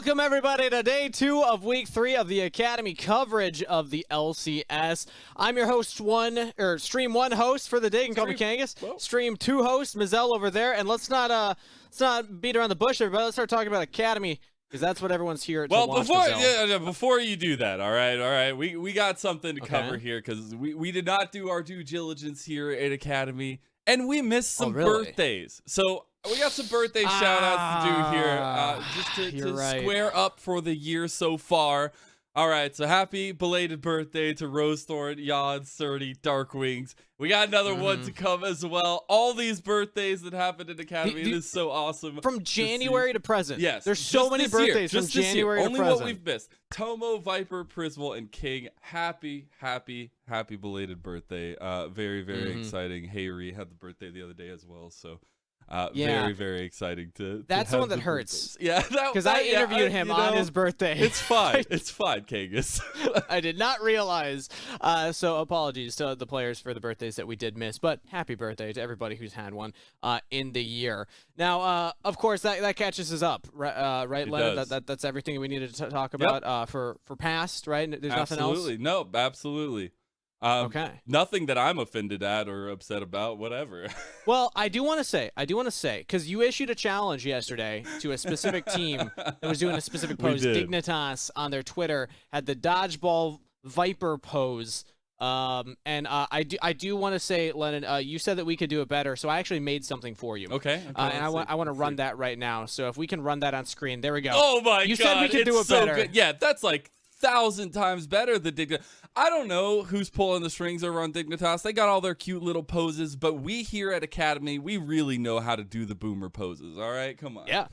Welcome, everybody, to day 2 of week 3 of the Academy coverage of the LCS. I'm your Stream 1 host for the day. You can call me Kangas. Whoa. Stream 2 host, Mizell over there. And let's not beat around the bush, everybody. Let's start talking about Academy, because that's what everyone's here to watch. Before you do that, all right, we got something to cover here, because we did not do our due diligence here at Academy, and we missed some birthdays. So we got some birthday shout-outs to do here, just to square up for the year so far. All right, so happy belated birthday to Rosethorn, Yod, Surdy, Darkwings. We got another one to come as well. All these birthdays that happened in Academy, it is so awesome. From January to present. Yes. There's so many birthdays from January to present. Only what we've missed. Tomo, Viper, Prismal, and King. Happy belated birthday. Very, very exciting. Hayri had the birthday the other day as well, so... very exciting to That's the have one that hurts. Yeah, because I interviewed him on his birthday. It's fine. It's fine, Kangas. I did not realize. So apologies to the players for the birthdays that we did miss, but happy birthday to everybody who's had one in the year. Now, of course, that catches us up, right, Leonard? That's everything we needed to talk about for past, right? There's nothing else? Absolutely. No, absolutely. Okay. Nothing that I'm offended at or upset about, whatever. Well, I do want to say, because you issued a challenge yesterday to a specific team that was doing a specific pose. Dignitas on their Twitter had the dodgeball Viper pose. And I do want to say, Lennon, you said that we could do it better, so I actually made something for you. Okay. And I want to run that right now. So if we can run that on screen, there we go. Oh my God! You said we could do it better. Good. Yeah, that's like 1,000 times better than Dignitas. I don't know who's pulling the strings over on Dignitas. They got all their cute little poses, but we here at Academy, we really know how to do the boomer poses. All right, come on. Yeah.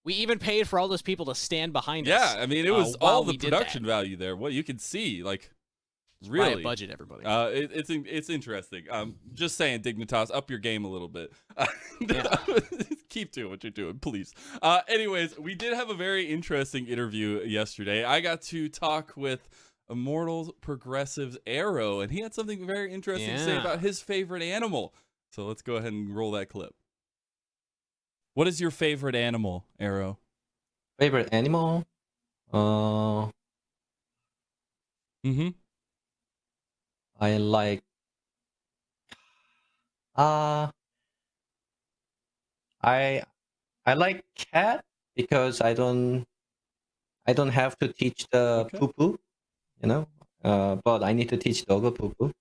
We even paid for all those people to stand behind us. Yeah, I mean, it was all the production value there. What you can see, like, really. Buy a budget, everybody. It's interesting. Just saying, Dignitas, up your game a little bit. Keep doing what you're doing, please. Anyways, we did have a very interesting interview yesterday. I got to talk with Immortals Progressive's Arrow, and he had something very interesting to say about his favorite animal. So let's go ahead and roll that clip. What is your favorite animal, Arrow? Favorite animal? I like I like cat because I don't have to teach the poo-poo, but I need to teach dog poo-poo.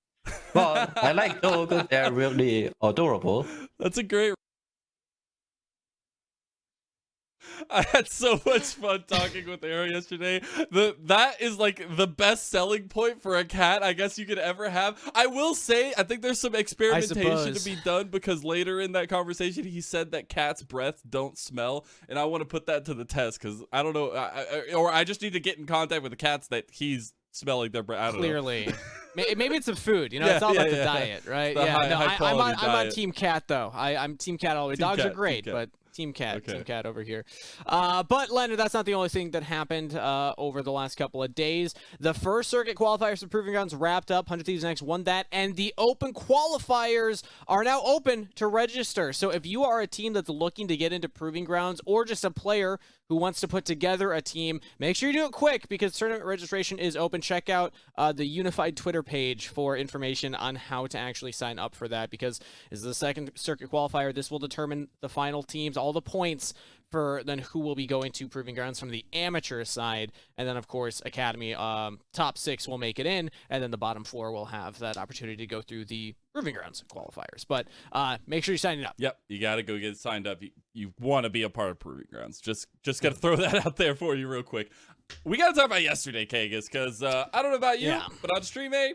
But I like dog, they're really adorable. That's a great... I had so much fun talking with Arrow yesterday. That is like the best selling point for a cat I guess you could ever have. I will say, I think there's some experimentation to be done, because later in that conversation he said that cats' breath don't smell, and I want to put that to the test, because I don't know, or I just need to get in contact with the cats that he's smelling their breath. I don't know. Maybe it's some food. It's all about the diet, right? I'm on Team Cat, though. I'm Team Cat all the way. Dogs are great, but Team Cat over here. But Leonard, that's not the only thing that happened over the last couple of days. The first circuit qualifiers for Proving Grounds wrapped up. 100 Thieves Next won that, and the open qualifiers are now open to register. So if you are a team that's looking to get into Proving Grounds, or just a player who wants to put together a team, make sure you do it quick, because tournament registration is open. Check out the unified Twitter page for information on how to actually sign up for that, because as the second circuit qualifier, this will determine the final teams, all the points for then who will be going to Proving Grounds from the amateur side. And then, of course, Academy top 6 will make it in, and then the bottom 4 will have that opportunity to go through the Proving Grounds qualifiers. But make sure you sign up. Yep, you got to go get signed up. You want to be a part of Proving Grounds. Just got to throw that out there for you real quick. We got to talk about yesterday, Kangas, because I don't know about you, but on Stream A,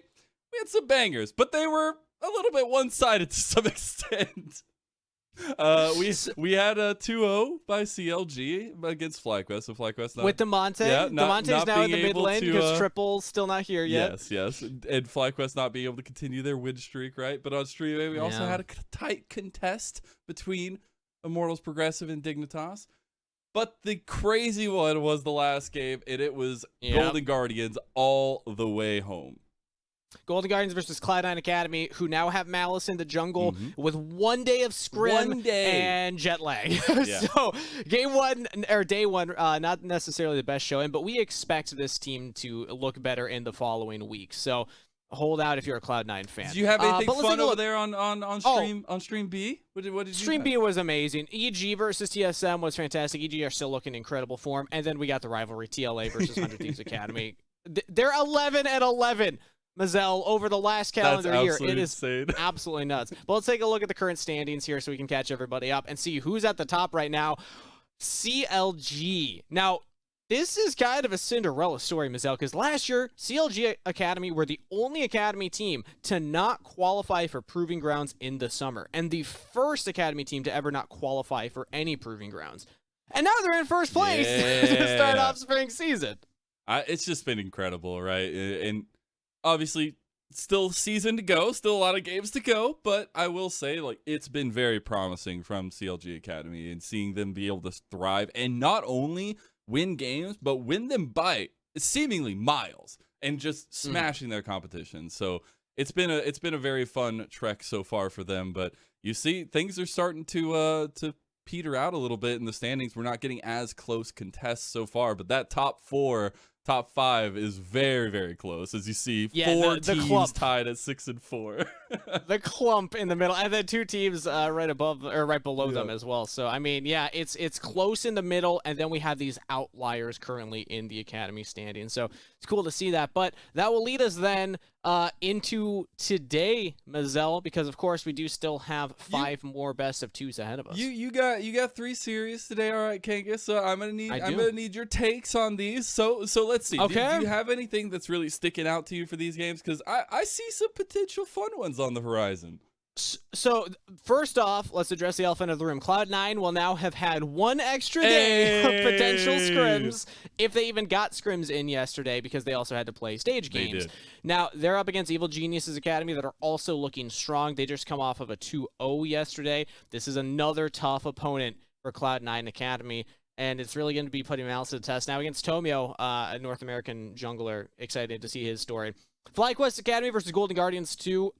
we had some bangers, but they were a little bit one-sided to some extent. We had a 2-0 by CLG against FlyQuest. So FlyQuest not, with Demonte. Demonte's now in the mid lane because Triple's still not here yet. Yes, and FlyQuest not being able to continue their win streak, right? But on Stream A, we also had a tight contest between Immortals Progressive and Dignitas. But the crazy one was the last game, and it was Golden Guardians all the way home. Golden Guardians versus Cloud9 Academy, who now have Malice in the jungle with 1 day of scrim and jet lag. So game one, or day one, not necessarily the best showing, but we expect this team to look better in the following week. So hold out if you're a Cloud9 fan. Do you have anything fun over there on stream on stream B? What did you Stream B was amazing. EG versus TSM was fantastic. EG are still looking incredible form. And then we got the rivalry, TLA versus 100 Thieves Academy. They're 11-11. Mazel, over the last calendar year. It is insane. Absolutely nuts. But let's take a look at the current standings here so we can catch everybody up and see who's at the top right now. CLG. Now, this is kind of a Cinderella story, Mazel, because last year, CLG Academy were the only Academy team to not qualify for Proving Grounds in the summer, and the first Academy team to ever not qualify for any Proving Grounds. And now they're in first place to start off spring season. It's just been incredible, right? And obviously, still season to go, still a lot of games to go, but I will say, like, it's been very promising from CLG Academy and seeing them be able to thrive and not only win games, but win them by seemingly miles and just smashing their competition. So it's been a very fun trek so far for them, but you see things are starting to peter out a little bit in the standings. We're not getting as close contests so far, but that top 5 is very, very close. As you see, 4 teams tied at 6 and 4. The clump in the middle, and then 2 teams right above or right below them as well. So I mean, yeah, it's close in the middle, and then we have these outliers currently in the Academy standing. So it's cool to see that. But that will lead us then into today, Mazel, because of course we do still have 5 more best of 2s ahead of us. You got 3 series today, all right, Kangas. So I'm gonna need your takes on these. So let's see. Okay. Do you have anything that's really sticking out to you for these games? Because I see some potential fun ones on the horizon. So first off, let's address the elephant of the room. Cloud9 will now have had 1 extra day of potential scrims, if they even got scrims in yesterday, because they also had to play stage games. Now, they're up against Evil Geniuses Academy that are also looking strong. They just come off of a 2-0 yesterday. This is another tough opponent for Cloud9 Academy, and it's really going to be putting Malice to the test. Now against Tomio, a North American jungler, excited to see his story. FlyQuest Academy versus Golden Guardians 2.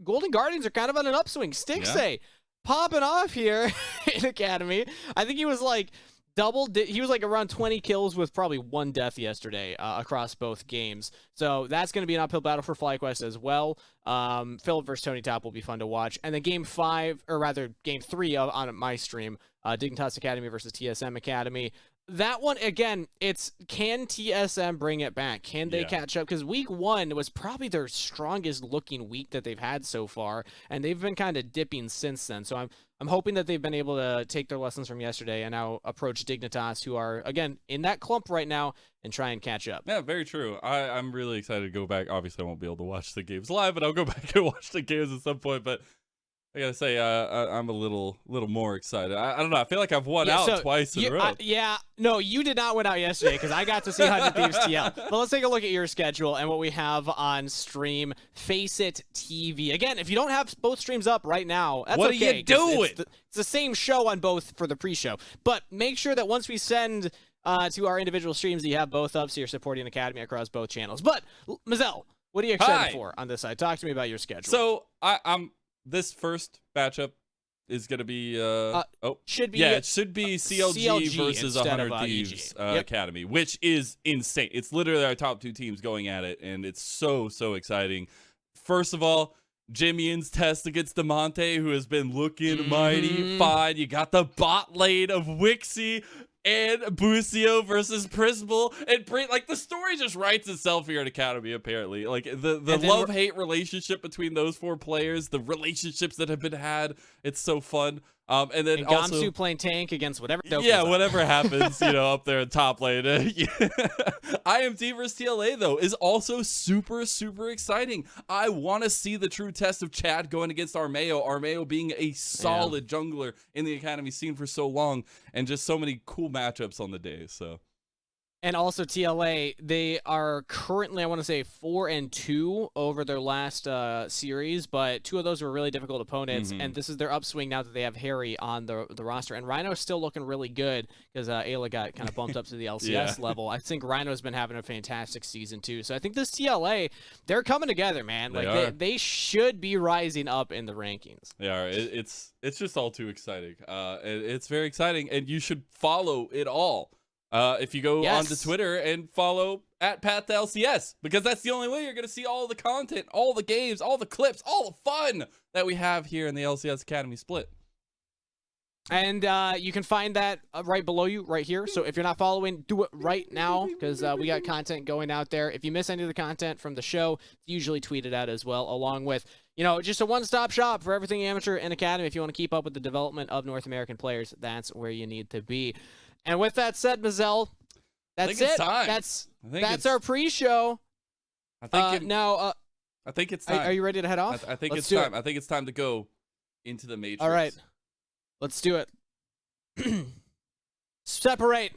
Golden Guardians are kind of on an upswing. Stixay popping off here in Academy. I think he was like he was like around 20 kills with probably 1 death yesterday across both games. So that's going to be an uphill battle for FlyQuest as well. Philip versus Tony Top will be fun to watch. And then game 3 on my stream, Dignitas Academy versus TSM Academy. That one, again, it's can TSM bring it back? Can they catch up? Because week 1 was probably their strongest looking week that they've had so far, and they've been kind of dipping since then. So I'm hoping that they've been able to take their lessons from yesterday and now approach Dignitas, who are, again, in that clump right now, and try and catch up. Yeah, very true. I'm really excited to go back. Obviously, I won't be able to watch the games live, but I'll go back and watch the games at some point. But I gotta say, I'm a little more excited. I don't know. I feel like I've won out twice in a row. No, you did not win out yesterday because I got to see 100 Thieves TL. But let's take a look at your schedule and what we have on stream. Face It TV. Again, if you don't have both streams up right now, that's what okay. Are you doing? It's the same show on both for the pre-show. But make sure that once we send to our individual streams, that you have both up so you're supporting Academy across both channels. But Mazel, what are you excited for on this side? Talk to me about your schedule. So I'm. This first matchup is going to be it should be CLG versus 100 Thieves Academy, which is insane. It's literally our top 2 teams going at it, and it's so exciting. First of all, Jimmy's test against Demonte, who has been looking mighty fine. You got the bot lane of Wixie and Busio versus Prismal, and the story just writes itself here at Academy. Apparently, like the love-hate relationship between those 4 players, the relationships that have been had, it's so fun. And then also Gamsu playing tank against whatever. Whatever happens, up there in top lane. IMT versus TLA though is also super exciting. I want to see the true test of Chad going against Armeo. Armeo being a solid jungler in the Academy scene for so long, and just so many cool matchups on the day. So And also TLA, they are currently, I want to say, 4-2 over their last series, but 2 of those were really difficult opponents, and this is their upswing now that they have Harry on the roster. And Rhino's still looking really good because Ayla got kind of bumped up to the LCS level. I think Rhino's been having a fantastic season too. So I think this TLA, they're coming together, man. They should be rising up in the rankings. They are. It's just all too exciting. It's very exciting, and you should follow it all. If you go onto Twitter and follow @PathLCS, because that's the only way you're going to see all the content, all the games, all the clips, all the fun that we have here in the LCS Academy split. And you can find that right below you, right here. So if you're not following, do it right now, because we got content going out there. If you miss any of the content from the show, it's usually tweeted out as well, along with, just a one-stop shop for everything amateur and academy. If you want to keep up with the development of North American players, that's where you need to be. And with that said, Mazel, that's it. That's our pre-show. I think it's time. Are you ready to head off? I think it's time. I think it's time to go into the Matrix. All right. Let's do it. Separate.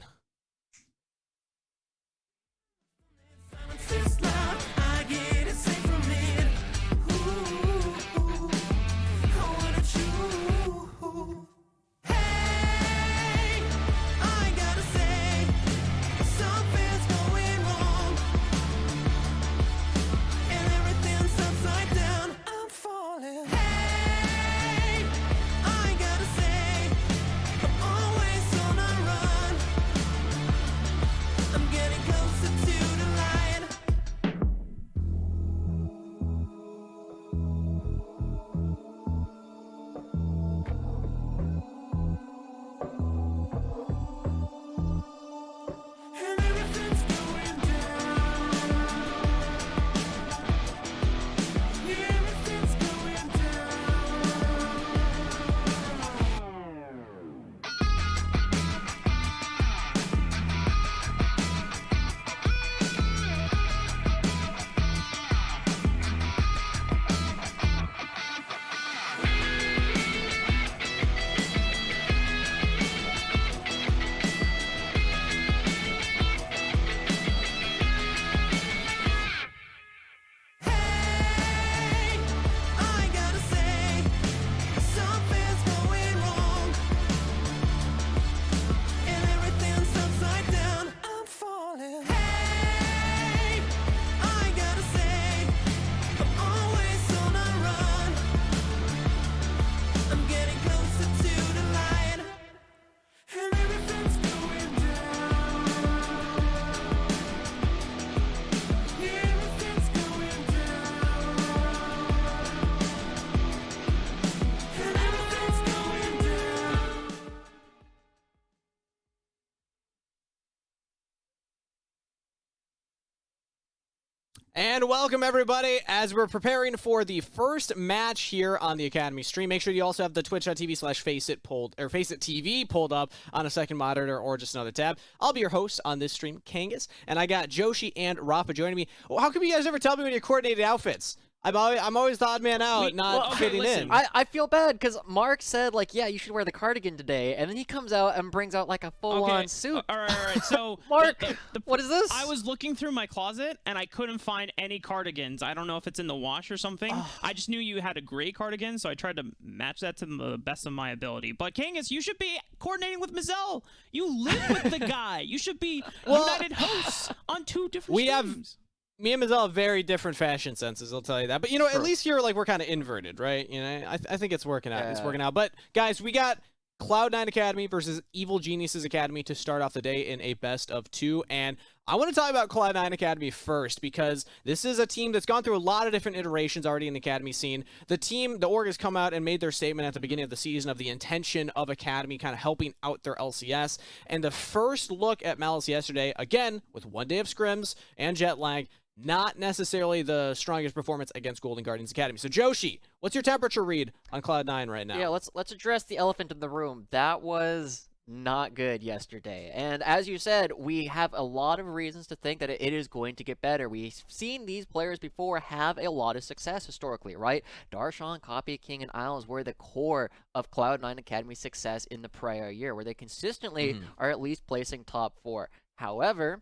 And welcome, everybody, as we're preparing for the first match here on the Academy stream. Make sure you also have the twitch.tv/faceit pulled, or Faceit TV pulled up on a second monitor or just another tab. I'll be your host on this stream, Kangas, and I got Joshi and Rafa joining me. Well, how come you guys never tell me when you're coordinated outfits? I'm always the odd man out, fitting in. I feel bad because Mark said, yeah, you should wear the cardigan today, and then he comes out and brings out a full-on suit. All right. So, Mark, what is this? I was looking through my closet and I couldn't find any cardigans. I don't know if it's in the wash or something. I just knew you had a gray cardigan, so I tried to match that to the best of my ability. But Kangas, you should be coordinating with Mazel. You live with the guy. You should be united hosts on 2 different streams. Me and Mazel have very different fashion senses, I'll tell you that. But, at least we're kind of inverted, right? I think it's working out. It's working out. But, guys, we got Cloud9 Academy versus Evil Geniuses Academy to start off the day in a best of 2. And I want to talk about Cloud9 Academy first because this is a team that's gone through a lot of different iterations already in the Academy scene. The org has come out and made their statement at the beginning of the season of the intention of Academy kind of helping out their LCS. And the first look at Malice yesterday, again, with 1 day of scrims and jet lag, not necessarily the strongest performance against Golden Guardians Academy. So, Joshi, what's your temperature read on Cloud9 right now? Yeah, let's address the elephant in the room. That was not good yesterday. And as you said, we have a lot of reasons to think that it is going to get better. We've seen these players before have a lot of success historically, right? Darshan, Copy King, and Isles were the core of Cloud9 Academy's success in the prior year, where they consistently are at least placing top 4. However,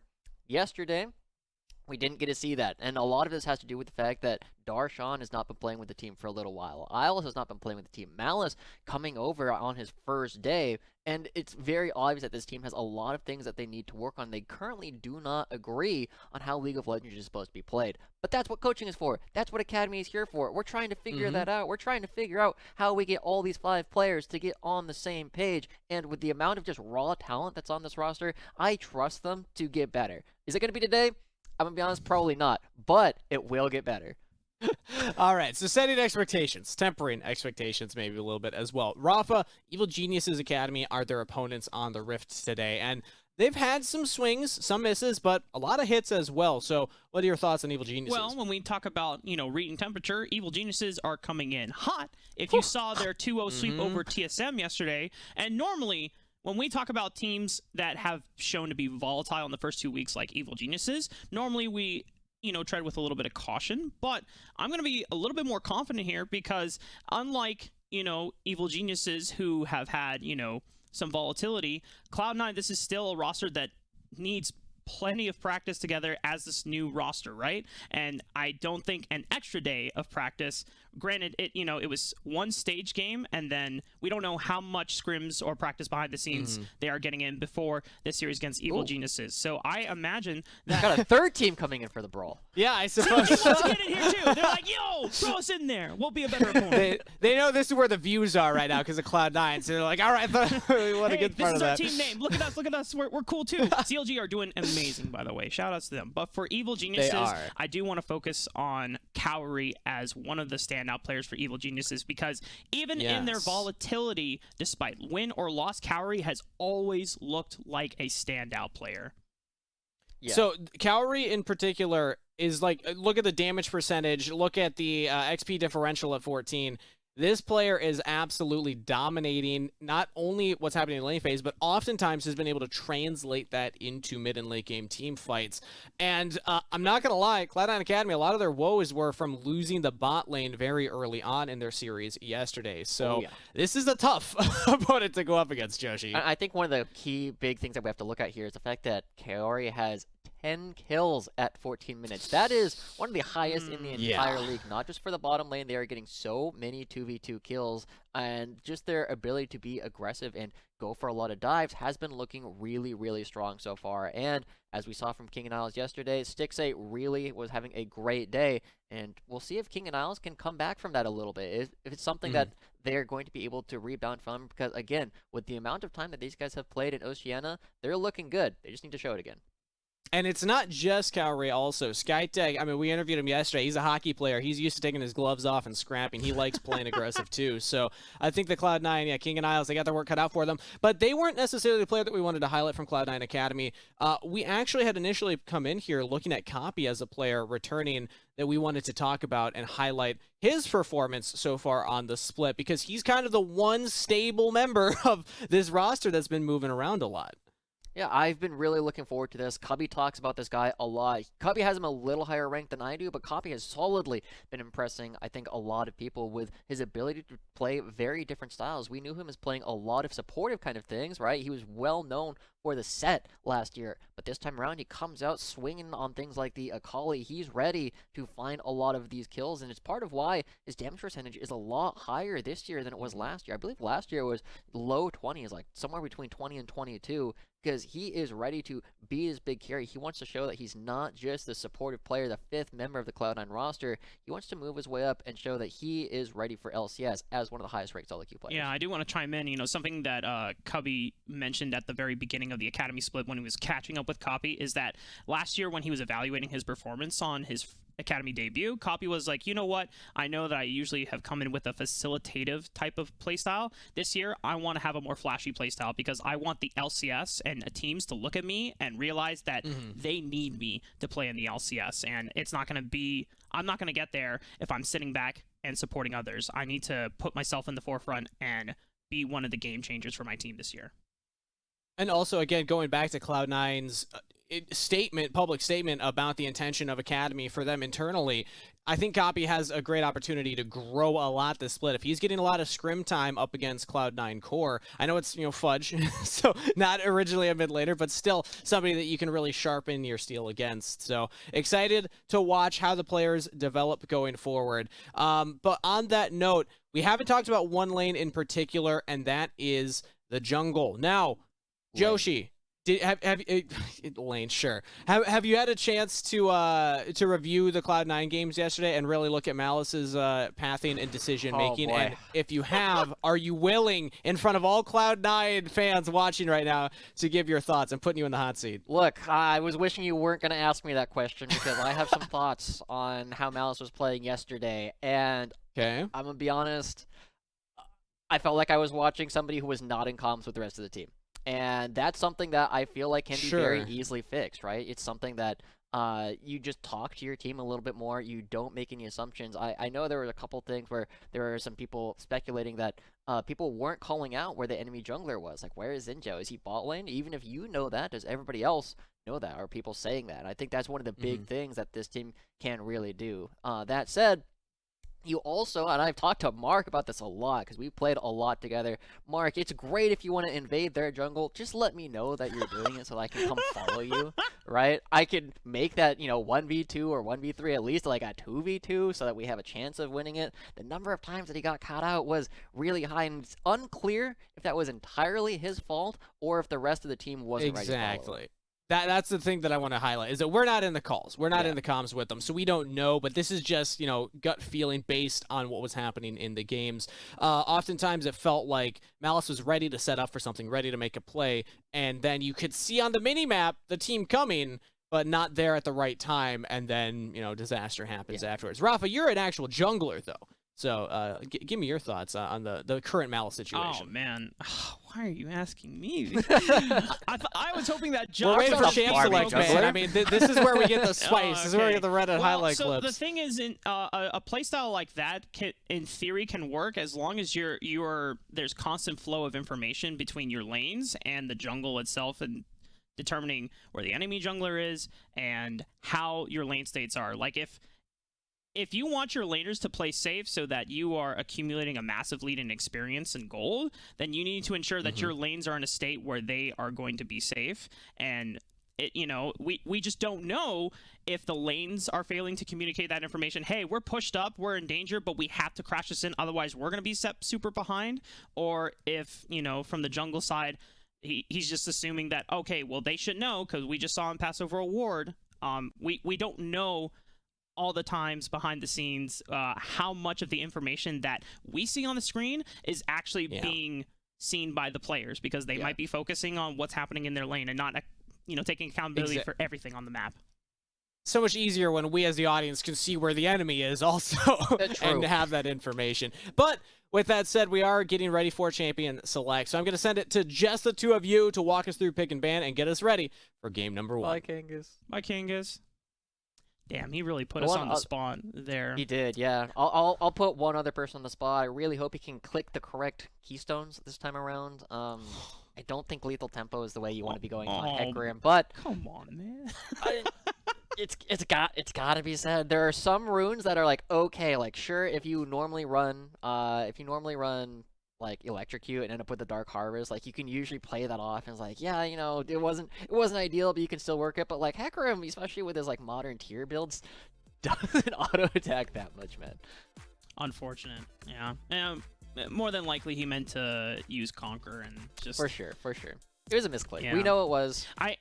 Yesterday, we didn't get to see that, and a lot of this has to do with the fact that Darshan has not been playing with the team for a little while. Isles has not been playing with the team. Malice coming over on his first day, and it's very obvious that this team has a lot of things that they need to work on. They currently do not agree on how League of Legends is supposed to be played. But that's what coaching is for. That's what Academy is here for. We're trying to figure that out. We're trying to figure out how we get all these 5 players to get on the same page. And with the amount of just raw talent that's on this roster, I trust them to get better. Is it going to be today? I'm going to be honest, probably not. But it will get better. All right, so setting expectations, tempering expectations maybe a little bit as well. Rafa, Evil Geniuses Academy are their opponents on the Rift today, and they've had some swings, some misses, but a lot of hits as well. So what are your thoughts on Evil Geniuses? Well, when we talk about, reading temperature, Evil Geniuses are coming in hot. If you saw their 2-0 sweep over TSM yesterday, and normally when we talk about teams that have shown to be volatile in the first 2 weeks like Evil Geniuses, normally we tread with a little bit of caution, but I'm going to be a little bit more confident here because unlike, Evil Geniuses who have had, some volatility, Cloud9, this is still a roster that needs plenty of practice together as this new roster, right? And I don't think an extra day of practice, granted, it was one stage game, and then we don't know how much scrims or practice behind the scenes they are getting in before this series against Evil Geniuses. So I imagine that... Got a third team coming in for the brawl. Yeah, I suppose. Let's get in here, too. They're like, yo, throw us in there. We'll be a better opponent. They know this is where the views are right now because of Cloud9, so they're like, all right, we want to get part of that. This is our team name. Look at us. We're cool, too. CLG are doing amazing, by the way. Shout outs to them. But for Evil Geniuses, I do want to focus on Cowrie as one of the standout players for Evil Geniuses because even in their volatility, despite win or loss, Cowrie has always looked like a standout player. Yeah. So Cowrie in particular is like, look at the damage percentage, look at the XP differential at 14. This player is absolutely dominating not only what's happening in lane phase, but oftentimes has been able to translate that into mid and late game team fights. And I'm not going to lie, Cloud9 Academy, a lot of their woes were from losing the bot lane very early on in their series yesterday. So this is a tough opponent to go up against, Joshi. I think one of the key big things that we have to look at here is the fact that Kaori has 10 kills at 14 minutes. That is one of the highest in the entire league, not just for the bottom lane. They are getting so many 2v2 kills, and just their ability to be aggressive and go for a lot of dives has been looking really, really strong so far. And as we saw from King and Isles yesterday, Stixxay really was having a great day, and we'll see if King and Isles can come back from that a little bit. If it's something that they're going to be able to rebound from, because again, with the amount of time that these guys have played in Oceania, they're looking good. They just need to show it again. And it's not just Cowrie also. Skytech, I mean, we interviewed him yesterday. He's a hockey player. He's used to taking his gloves off and scrapping. He likes playing aggressive too. So I think the Cloud9, King and Isles, they got their work cut out for them. But they weren't necessarily the player that we wanted to highlight from Cloud9 Academy. We actually had initially come in here looking at Copy as a player returning that we wanted to talk about and highlight his performance so far on the split, because he's kind of the one stable member of this roster that's been moving around a lot. Yeah, I've been really looking forward to this. Cubby talks about this guy a lot. Cubby has him a little higher ranked than I do, but Cubby has solidly been impressing, I think, a lot of people with his ability to play very different styles. We knew him as playing a lot of supportive kind of things, right? He was well known for the set last year, but this time around he comes out swinging on things like the Akali. He's ready to find a lot of these kills, and it's part of why his damage percentage is a lot higher this year than it was last year. I believe last year was low 20s, like somewhere between 20 and 22, because he is ready to be his big carry. He wants to show that he's not just the supportive player, the fifth member of the Cloud9 roster. He wants to move his way up and show that he is ready for LCS as one of the highest ranked solo queue players. Yeah, I do want to chime in. Something that Cubby mentioned at the very beginning of the Academy split when he was catching up with Copy is that last year when he was evaluating his performance on his Academy debut, Copy was like, you know what? I know that I usually have come in with a facilitative type of playstyle. This year, I want to have a more flashy playstyle because I want the LCS and teams to look at me and realize that they need me to play in the LCS. And it's not going to be, I'm not going to get there if I'm sitting back and supporting others. I need to put myself in the forefront and be one of the game changers for my team this year. And also, again, going back to Cloud9's public statement about the intention of Academy for them internally, I think Copy has a great opportunity to grow a lot this split. If he's getting a lot of scrim time up against Cloud9 core, I know it's, Fudge, so not originally a mid laner, but still somebody that you can really sharpen your steel against. So excited to watch how the players develop going forward. But on that note, we haven't talked about one lane in particular, and that is the jungle. Now, Joshi, Lane, sure. Have you had a chance to review the Cloud9 games yesterday and really look at Malice's pathing and decision making? And if you have, are you willing, in front of all Cloud9 fans watching right now, to give your thoughts? I'm putting you in the hot seat. Look, I was wishing you weren't going to ask me that question because I have some thoughts on how Malice was playing yesterday, and I'm gonna be honest. I felt like I was watching somebody who was not in comms with the rest of the team. And that's something that I feel like can be very easily fixed, right? It's something that you just talk to your team a little bit more. You don't make any assumptions. I know there were a couple things where there were some people speculating that people weren't calling out where the enemy jungler was. Like, where is Zinjo? Is he bot lane? Even if you know that, does everybody else know that? Are people saying that? I think that's one of the big things that this team can really do. That said, you also, and I've talked to Mark about this a lot because we played a lot together. Mark, it's great if you want to invade their jungle. Just let me know that you're doing it so that I can come follow you, right? I could make that, 1v2 or 1v3 at least like a 2v2 so that we have a chance of winning it. The number of times that he got caught out was really high, and it's unclear if that was entirely his fault or if the rest of the team wasn't ready to follow. Exactly. That's the thing that I want to highlight, is that we're not in the calls. We're not in the comms with them, so we don't know, but this is just, gut feeling based on what was happening in the games. Oftentimes it felt like Malice was ready to set up for something, ready to make a play, and then you could see on the mini-map the team coming, but not there at the right time, and then, disaster happens afterwards. Rafa, you're an actual jungler, though. So give me your thoughts on the current Malice situation. Oh, man. Why are you asking me? I was hoping that Josh... We're waiting for Champ Select, man. I mean, this is where we get the spice. This is where we get the Reddit highlight clips. The thing is, a playstyle like that, in theory, can work as long as there's constant flow of information between your lanes and the jungle itself, and determining where the enemy jungler is and how your lane states are. Like, if you want your laners to play safe so that you are accumulating a massive lead in experience and gold, then you need to ensure that your lanes are in a state where they are going to be safe. And we just don't know if the lanes are failing to communicate that information. Hey, we're pushed up, we're in danger, but we have to crash this in, otherwise we're going to be super behind. Or if, from the jungle side, he's just assuming that, okay, well, they should know because we just saw him pass over a ward. We don't know all the times behind the scenes how much of the information that we see on the screen is actually being seen by the players, because they might be focusing on what's happening in their lane and not taking accountability for everything on the map. So much easier when we as the audience can see where the enemy is also and have that information. But with that said, we are getting ready for Champion Select. So I'm going to send it to just the two of you to walk us through pick and ban and get us ready for game number 1. Bye, Kangas. Bye, Kangas. Damn, he really put us on the spot there. He did, yeah. I'll put one other person on the spot. I really hope he can click the correct keystones this time around. I don't think lethal tempo is the way you want to be going on Hecarim, but come on, man. it's got to be said. There are some runes that are like, okay, like sure, if you normally run like Electrocute and end up with the Dark Harvest, like you can usually play that off and it's like, yeah, it wasn't ideal, but you can still work it. But like Hecarim, especially with his like modern tier builds, doesn't auto attack that much, man. Unfortunate, yeah. More than likely he meant to use Conquer and just for sure. It was a misclick. Yeah. We know it was. I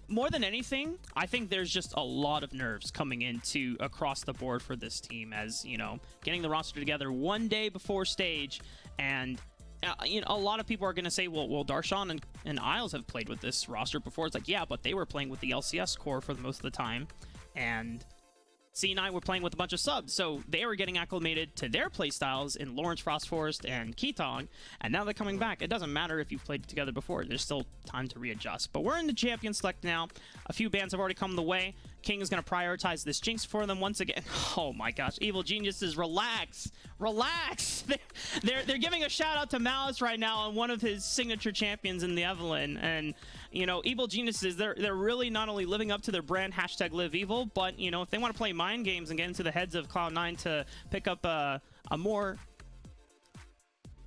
more than anything, I think there's just a lot of nerves coming into across the board for this team, as getting the roster together one day before stage, and a lot of people are going to say, well, Darshan and Isles have played with this roster before. It's like, yeah, but they were playing with the LCS core for most of the time, and C9 were playing with a bunch of subs, so they were getting acclimated to their playstyles in Lawrence, Frost Forest, and Ketong, and now they're coming back. It doesn't matter if you've played together before. There's still time to readjust. But we're in the Champion Select now. A few bans have already come the way. King is going to prioritize this Jinx for them once again. Oh my gosh, Evil Geniuses, relax. They're giving a shout out to Malice right now on one of his signature champions in the Evelynn, and you know, Evil Geniuses, they're really not only living up to their brand #LiveEvil, but you know, if they want to play mind games and get into the heads of Cloud9 to pick up a more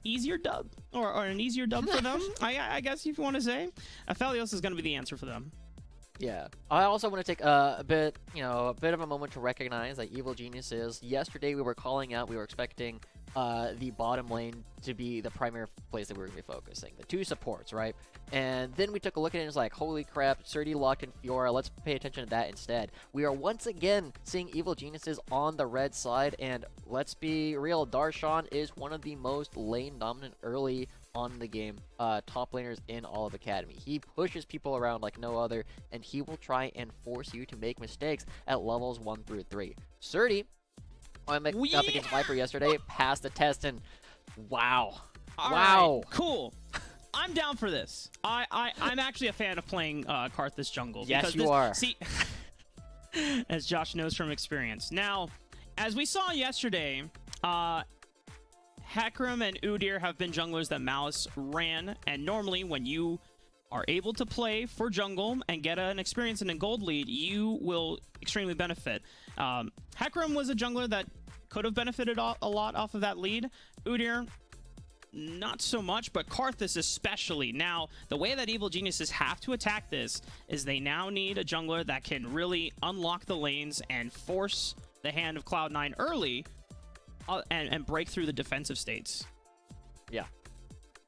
easier dub or an easier dub for them, I guess if you want to say, Aphelios is going to be the answer for them. Yeah, I also want to take a bit of a moment to recognize that Evil Geniuses, yesterday we were calling out, we were expecting the bottom lane to be the primary place that we were going to be focusing, the 2 supports, right? And then we took a look at it and it's like, holy crap, Surdy locked in Fiora, let's pay attention to that instead. We are once again seeing Evil Geniuses on the red side, and let's be real, Darshan is one of the most lane dominant early on the game top laners in all of Academy. He pushes people around like no other, and he will try and force you to make mistakes at levels 1 through 3. Surdy, up against Viper yesterday, passed the test, and wow. All wow. Right, cool. I'm down for this. I'm actually a fan of playing Karthus jungle. Yes, you are. See, as Josh knows from experience. Now, as we saw yesterday, Hecarim and Udyr have been junglers that Malice ran, and normally when you are able to play for jungle and get an experience in a gold lead, you will extremely benefit. Hecarim was a jungler that could have benefited a lot off of that lead. Udyr, not so much, but Karthus especially. Now, the way that Evil Geniuses have to attack this is they now need a jungler that can really unlock the lanes and force the hand of Cloud9 early and break through the defensive states. Yeah.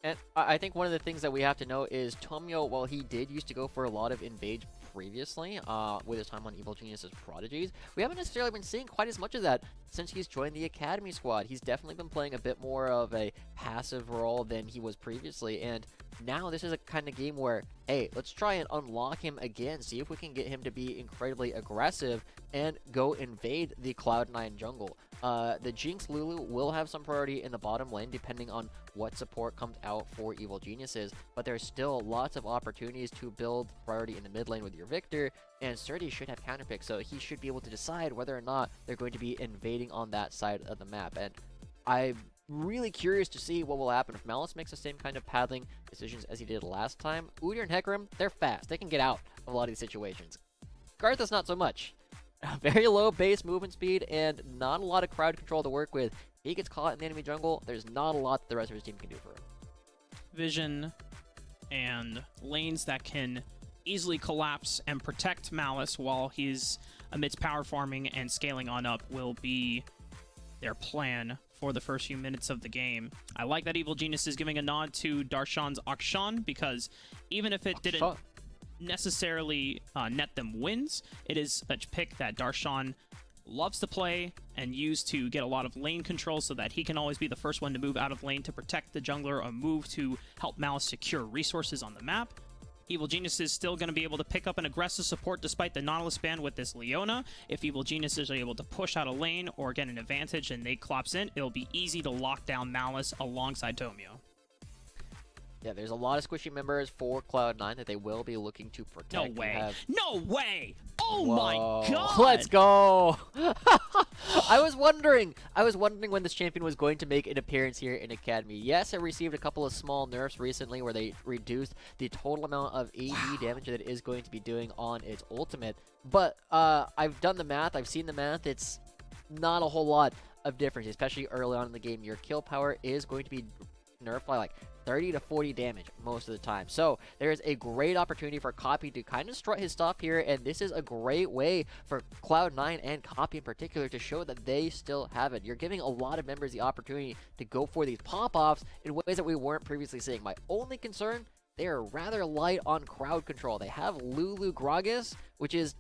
And I think one of the things that we have to know is Tomio, while he did used to go for a lot of invade previously with his time on Evil Genius's Prodigies, we haven't necessarily been seeing quite as much of that since he's joined the Academy squad. He's definitely been playing a bit more of a passive role than he was previously, and now this is a kind of game where, hey, let's try and unlock him again, see if we can get him to be incredibly aggressive and go invade the Cloud9 jungle. The Jinx Lulu will have some priority in the bottom lane depending on what support comes out for Evil Geniuses, but there's still lots of opportunities to build priority in the mid lane with your Victor, and Surdy should have counterpick, so he should be able to decide whether or not they're going to be invading on that side of the map. And I'm really curious to see what will happen if Malice makes the same kind of pathing decisions as he did last time. Udyr and Hecarim, they're fast. They can get out of a lot of these situations. Karthus, not so much. Very low base movement speed and not a lot of crowd control to work with. If he gets caught in the enemy jungle, there's not a lot that the rest of his team can do for him. Vision and lanes that can easily collapse and protect Malice while he's amidst power farming and scaling on up will be their plan for the first few minutes of the game. I like that Evil Genius is giving a nod to Darshan's Akshan, because even if it didn't necessarily net them wins, it is a pick that Darshan loves to play and use to get a lot of lane control so that he can always be the first one to move out of lane to protect the jungler or move to help Malice secure resources on the map. Evil Genius is still going to be able to pick up an aggressive support despite the Nautilus ban with this Leona. If Evil Geniuses are able to push out a lane or get an advantage and they collapse in, it'll be easy to lock down Malice alongside Tomio. Yeah, there's a lot of squishy members for Cloud9 that they will be looking to protect. No way. No way. Oh my god. Let's go. I was wondering when this champion was going to make an appearance here in Academy. Yes, it received a couple of small nerfs recently where they reduced the total amount of AD damage that it is going to be doing on its ultimate. But I've done the math. I've seen the math. It's not a whole lot of difference, especially early on in the game. Your kill power is going to be nerfed by like 30 to 40 damage most of the time. So there's a great opportunity for Copy to kind of strut his stuff here, and this is a great way for Cloud9 and Copy in particular to show that they still have it. You're giving a lot of members the opportunity to go for these pop-offs in ways that we weren't previously seeing. My only concern, they are rather light on crowd control. They have Lulu Gragas, which is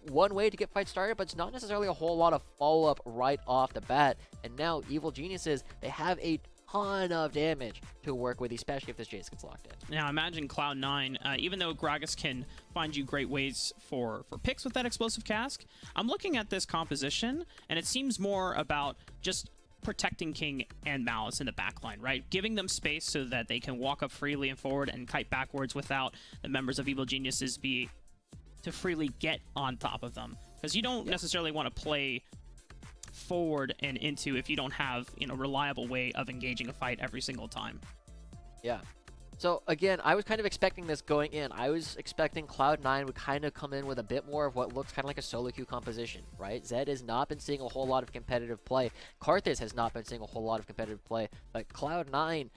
one way to get fights started, but it's not necessarily a whole lot of follow-up right off the bat. And now Evil Geniuses, they have a ton of damage to work with, especially if this Jace gets locked in. Now imagine Cloud9, even though Gragas can find you great ways for picks with that explosive cask, I'm looking at this composition and it seems more about just protecting King and Malice in the backline, right? Giving them space so that they can walk up freely and forward and kite backwards without the members of Evil Geniuses to freely get on top of them. because you don't necessarily want to play forward and into if you don't have, you know, reliable way of engaging a fight every single time. Yeah. So again, I was kind of expecting this going in. I was expecting Cloud9 would kind of come in with a bit more of what looks kind of like a solo queue composition, right? Zed has not been seeing a whole lot of competitive play. Karthus has not been seeing a whole lot of competitive play. But Cloud9,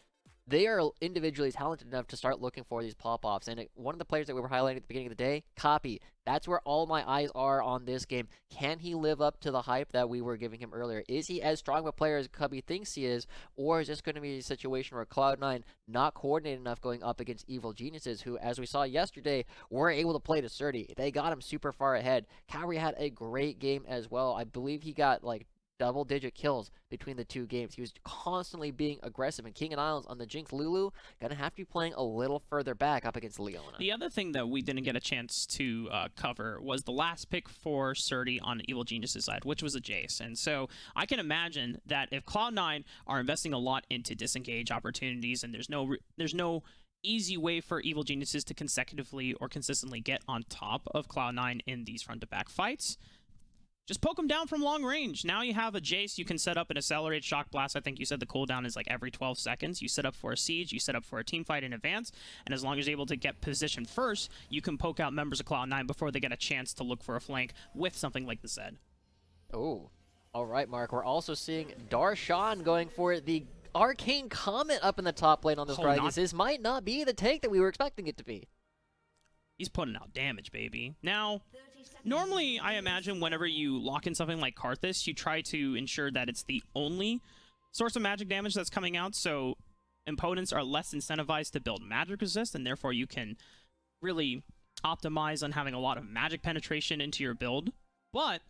they are individually talented enough to start looking for these pop-offs. And one of the players that we were highlighting at the beginning of the day, Copy. That's where all my eyes are on this game. Can he live up to the hype that we were giving him earlier? Is he as strong of a player as Cubby thinks he is? Or is this going to be a situation where Cloud9 not coordinated enough going up against Evil Geniuses, who, as we saw yesterday, were able to play to Surdy. They got him super far ahead. Kaori had a great game as well. I believe he got like double-digit kills between the two games. He was constantly being aggressive, and King and Isles on the Jinx Lulu gonna have to be playing a little further back up against Leona. The other thing that we didn't get a chance to cover was the last pick for Surdy on Evil Genius' side, which was a Jace. And so I can imagine that if Cloud9 are investing a lot into disengage opportunities, and there's no easy way for Evil Geniuses to consecutively or consistently get on top of Cloud9 in these front-to-back fights, just poke them down from long range. Now you have a Jace. You can set up an accelerated shock blast. I think you said the cooldown is like every 12 seconds. You set up for a siege. You set up for a team fight in advance. And as long as you're able to get positioned first, you can poke out members of Cloud9 before they get a chance to look for a flank with something like the Zed. Oh, all right, Mark. We're also seeing Darshan going for the Arcane Comet up in the top lane on this Gragas. This might not be the take that we were expecting it to be. He's putting out damage, baby. Now, normally, I imagine whenever you lock in something like Karthus, you try to ensure that it's the only source of magic damage that's coming out, so opponents are less incentivized to build magic resist, and therefore you can really optimize on having a lot of magic penetration into your build. But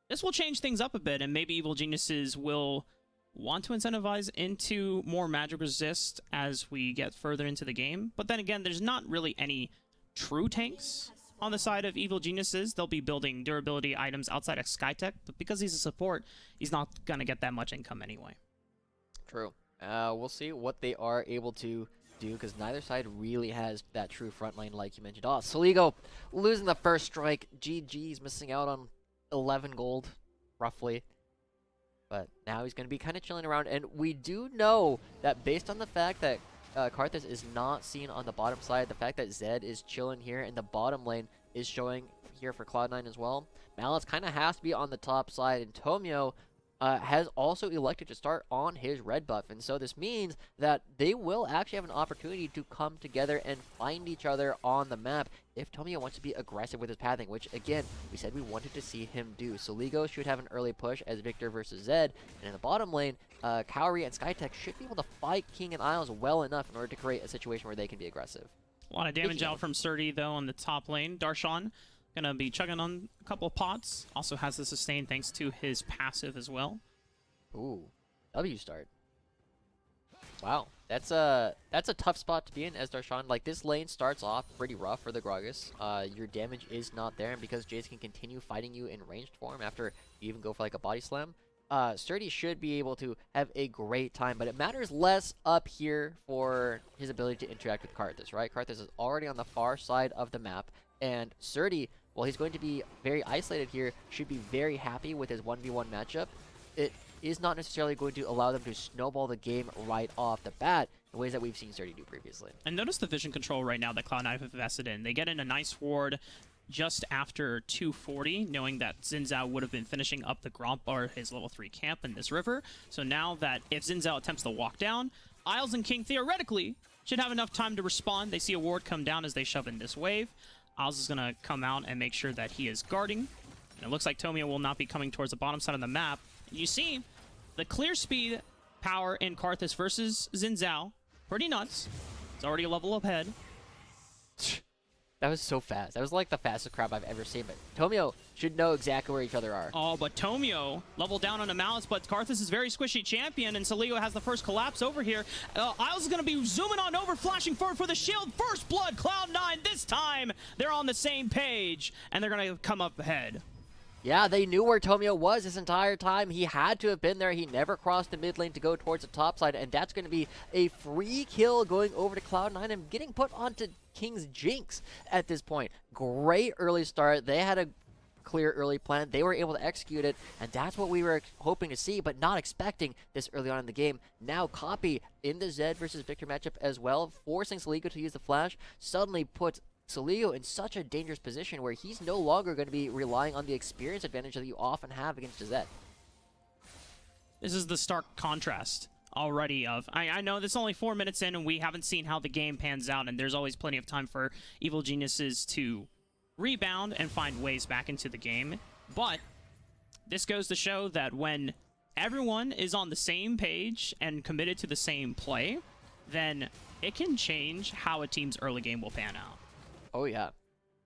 this will change things up a bit, and maybe Evil Geniuses will want to incentivize into more magic resist as we get further into the game. But then again, there's not really any true tanks on the side of Evil Geniuses. They'll be building durability items outside of Skytech, but because he's a support, he's not going to get that much income anyway. True. We'll see what they are able to do, because neither side really has that true front lane like you mentioned. Oh, Soligo losing the first strike. GG's missing out on 11 gold, roughly. But now he's going to be kind of chilling around, and we do know that based on the fact that Karthus is not seen on the bottom side, the fact that Zed is chilling here in the bottom lane is showing here for Cloud9 as well. Malice kind of has to be on the top side, and Tomio has also elected to start on his red buff, and so this means that they will actually have an opportunity to come together and find each other on the map if Tomio wants to be aggressive with his pathing, which again, we said we wanted to see him do. So Ligo should have an early push as Victor versus Zed, and in the bottom lane, Kaori and Skytech should be able to fight King and Isles well enough in order to create a situation where they can be aggressive. A lot of damage out from Surdy, though, on the top lane. Darshan gonna be chugging on a couple of pots. Also has the sustain thanks to his passive as well. Ooh, W start. Wow, that's a tough spot to be in as Darshan. Like, this lane starts off pretty rough for the Gragas. Your damage is not there, and because Jace can continue fighting you in ranged form after you even go for like a body slam, Surdy should be able to have a great time, but it matters less up here for his ability to interact with Karthus, right? Karthus is already on the far side of the map, and Surdy, while he's going to be very isolated here, should be very happy with his 1v1 matchup. It is not necessarily going to allow them to snowball the game right off the bat in ways that we've seen Surdy do previously. And notice the vision control right now that Cloud9 have invested in. They get in a nice ward just after 240, knowing that Xin Zhao would have been finishing up the Gromp or his level 3 camp in this river. So now that if Xin Zhao attempts to walk down, Isles and King theoretically should have enough time to respond. They see a ward come down as they shove in this wave. Isles is going to come out and make sure that he is guarding. And it looks like Tomio will not be coming towards the bottom side of the map. You see the clear speed power in Karthus versus Xin Zhao. Pretty nuts. It's already a level ahead. That was so fast. That was like the fastest crab I've ever seen, but Tomio should know exactly where each other are. Oh, but Tomio leveled down on a Malice, but Karthus is very squishy champion, and Soligo has the first collapse over here. Isles is going to be zooming on over, flashing forward for the shield. First blood, Cloud9 this time. They're on the same page, and they're going to come up ahead. Yeah, they knew where Tomio was this entire time. He had to have been there. He never crossed the mid lane to go towards the top side, and that's going to be a free kill going over to Cloud9 and getting put onto King's Jinx at this point. Great early start. They had a clear early plan. They were able to execute it, and that's what we were hoping to see, but not expecting this early on in the game. Now Copy in the Zed versus Victor matchup as well, forcing Soligo to use the flash, suddenly puts Soligo in such a dangerous position where he's no longer going to be relying on the experience advantage that you often have against a Zed. This is the stark contrast already of, I know this is only 4 minutes in and we haven't seen how the game pans out, and there's always plenty of time for Evil Geniuses to rebound and find ways back into the game. But this goes to show that when everyone is on the same page and committed to the same play, then it can change how a team's early game will pan out. Oh yeah.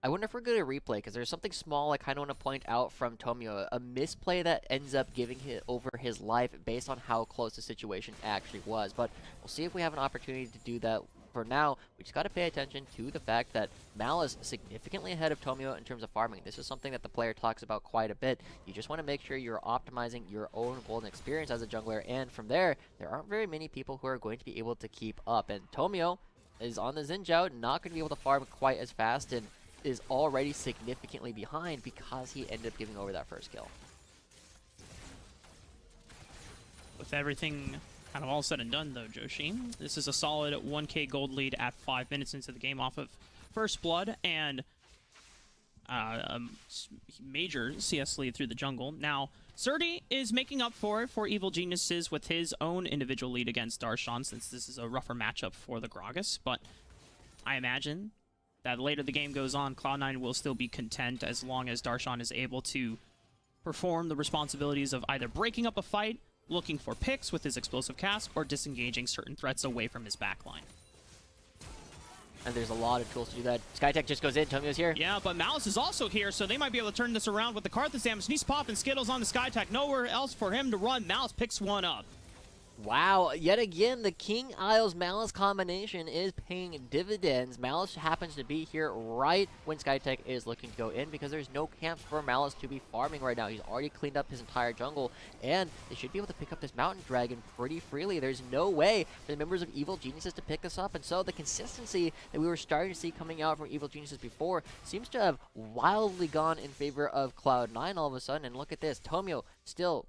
I wonder if we're going to replay, because there's something small I kind of want to point out from Tomio. A misplay that ends up giving over his life based on how close the situation actually was. But we'll see if we have an opportunity to do that. For now, we just got to pay attention to the fact that Malice is significantly ahead of Tomio in terms of farming. This is something that the player talks about quite a bit. You just want to make sure you're optimizing your own golden experience as a jungler, and from there aren't very many people who are going to be able to keep up. And Tomio is on the Xin Zhao, not going to be able to farm quite as fast, and is already significantly behind because he ended up giving over that first kill. With everything kind of all said and done, though, Joshi, this is a solid 1k gold lead at 5 minutes into the game off of First Blood, and a major CS lead through the jungle. Now, Surdy is making up for it for Evil Geniuses with his own individual lead against Darshan, since this is a rougher matchup for the Gragas, but I imagine that later the game goes on, Cloud9 will still be content as long as Darshan is able to perform the responsibilities of either breaking up a fight, looking for picks with his explosive cast, or disengaging certain threats away from his backline. And there's a lot of tools to do that. Skytech just goes in, Tomio's here. Yeah, but Malice is also here, so they might be able to turn this around with the Karthus damage. And he's popping Skittles on the Skytech. Nowhere else for him to run. Malice picks one up. Wow, yet again, the King Isles Malice combination is paying dividends. Malice happens to be here right when Skytech is looking to go in, because there's no camps for Malice to be farming right now. He's already cleaned up his entire jungle, and they should be able to pick up this Mountain Dragon pretty freely. There's no way for the members of Evil Geniuses to pick this up, and so the consistency that we were starting to see coming out from Evil Geniuses before seems to have wildly gone in favor of Cloud9 all of a sudden. And look at this, Tomio still,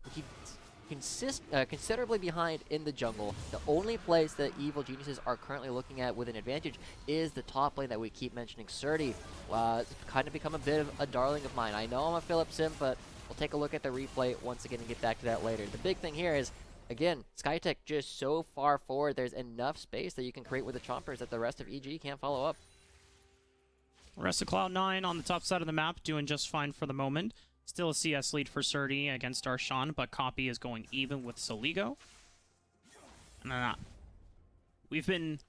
considerably behind in the jungle. The only place that Evil Geniuses are currently looking at with an advantage is the top lane that we keep mentioning. Surdy, it's kind of become a bit of a darling of mine. I know I'm a Philip sim, but we'll take a look at the replay once again and get back to that later. The big thing here is, again, Skytech just so far forward, there's enough space that you can create with the chompers that the rest of EG can't follow up. The rest of Cloud9 on the top side of the map doing just fine for the moment. Still a CS lead for Surdy against Darshan, but Copy is going even with Soligo. And we've been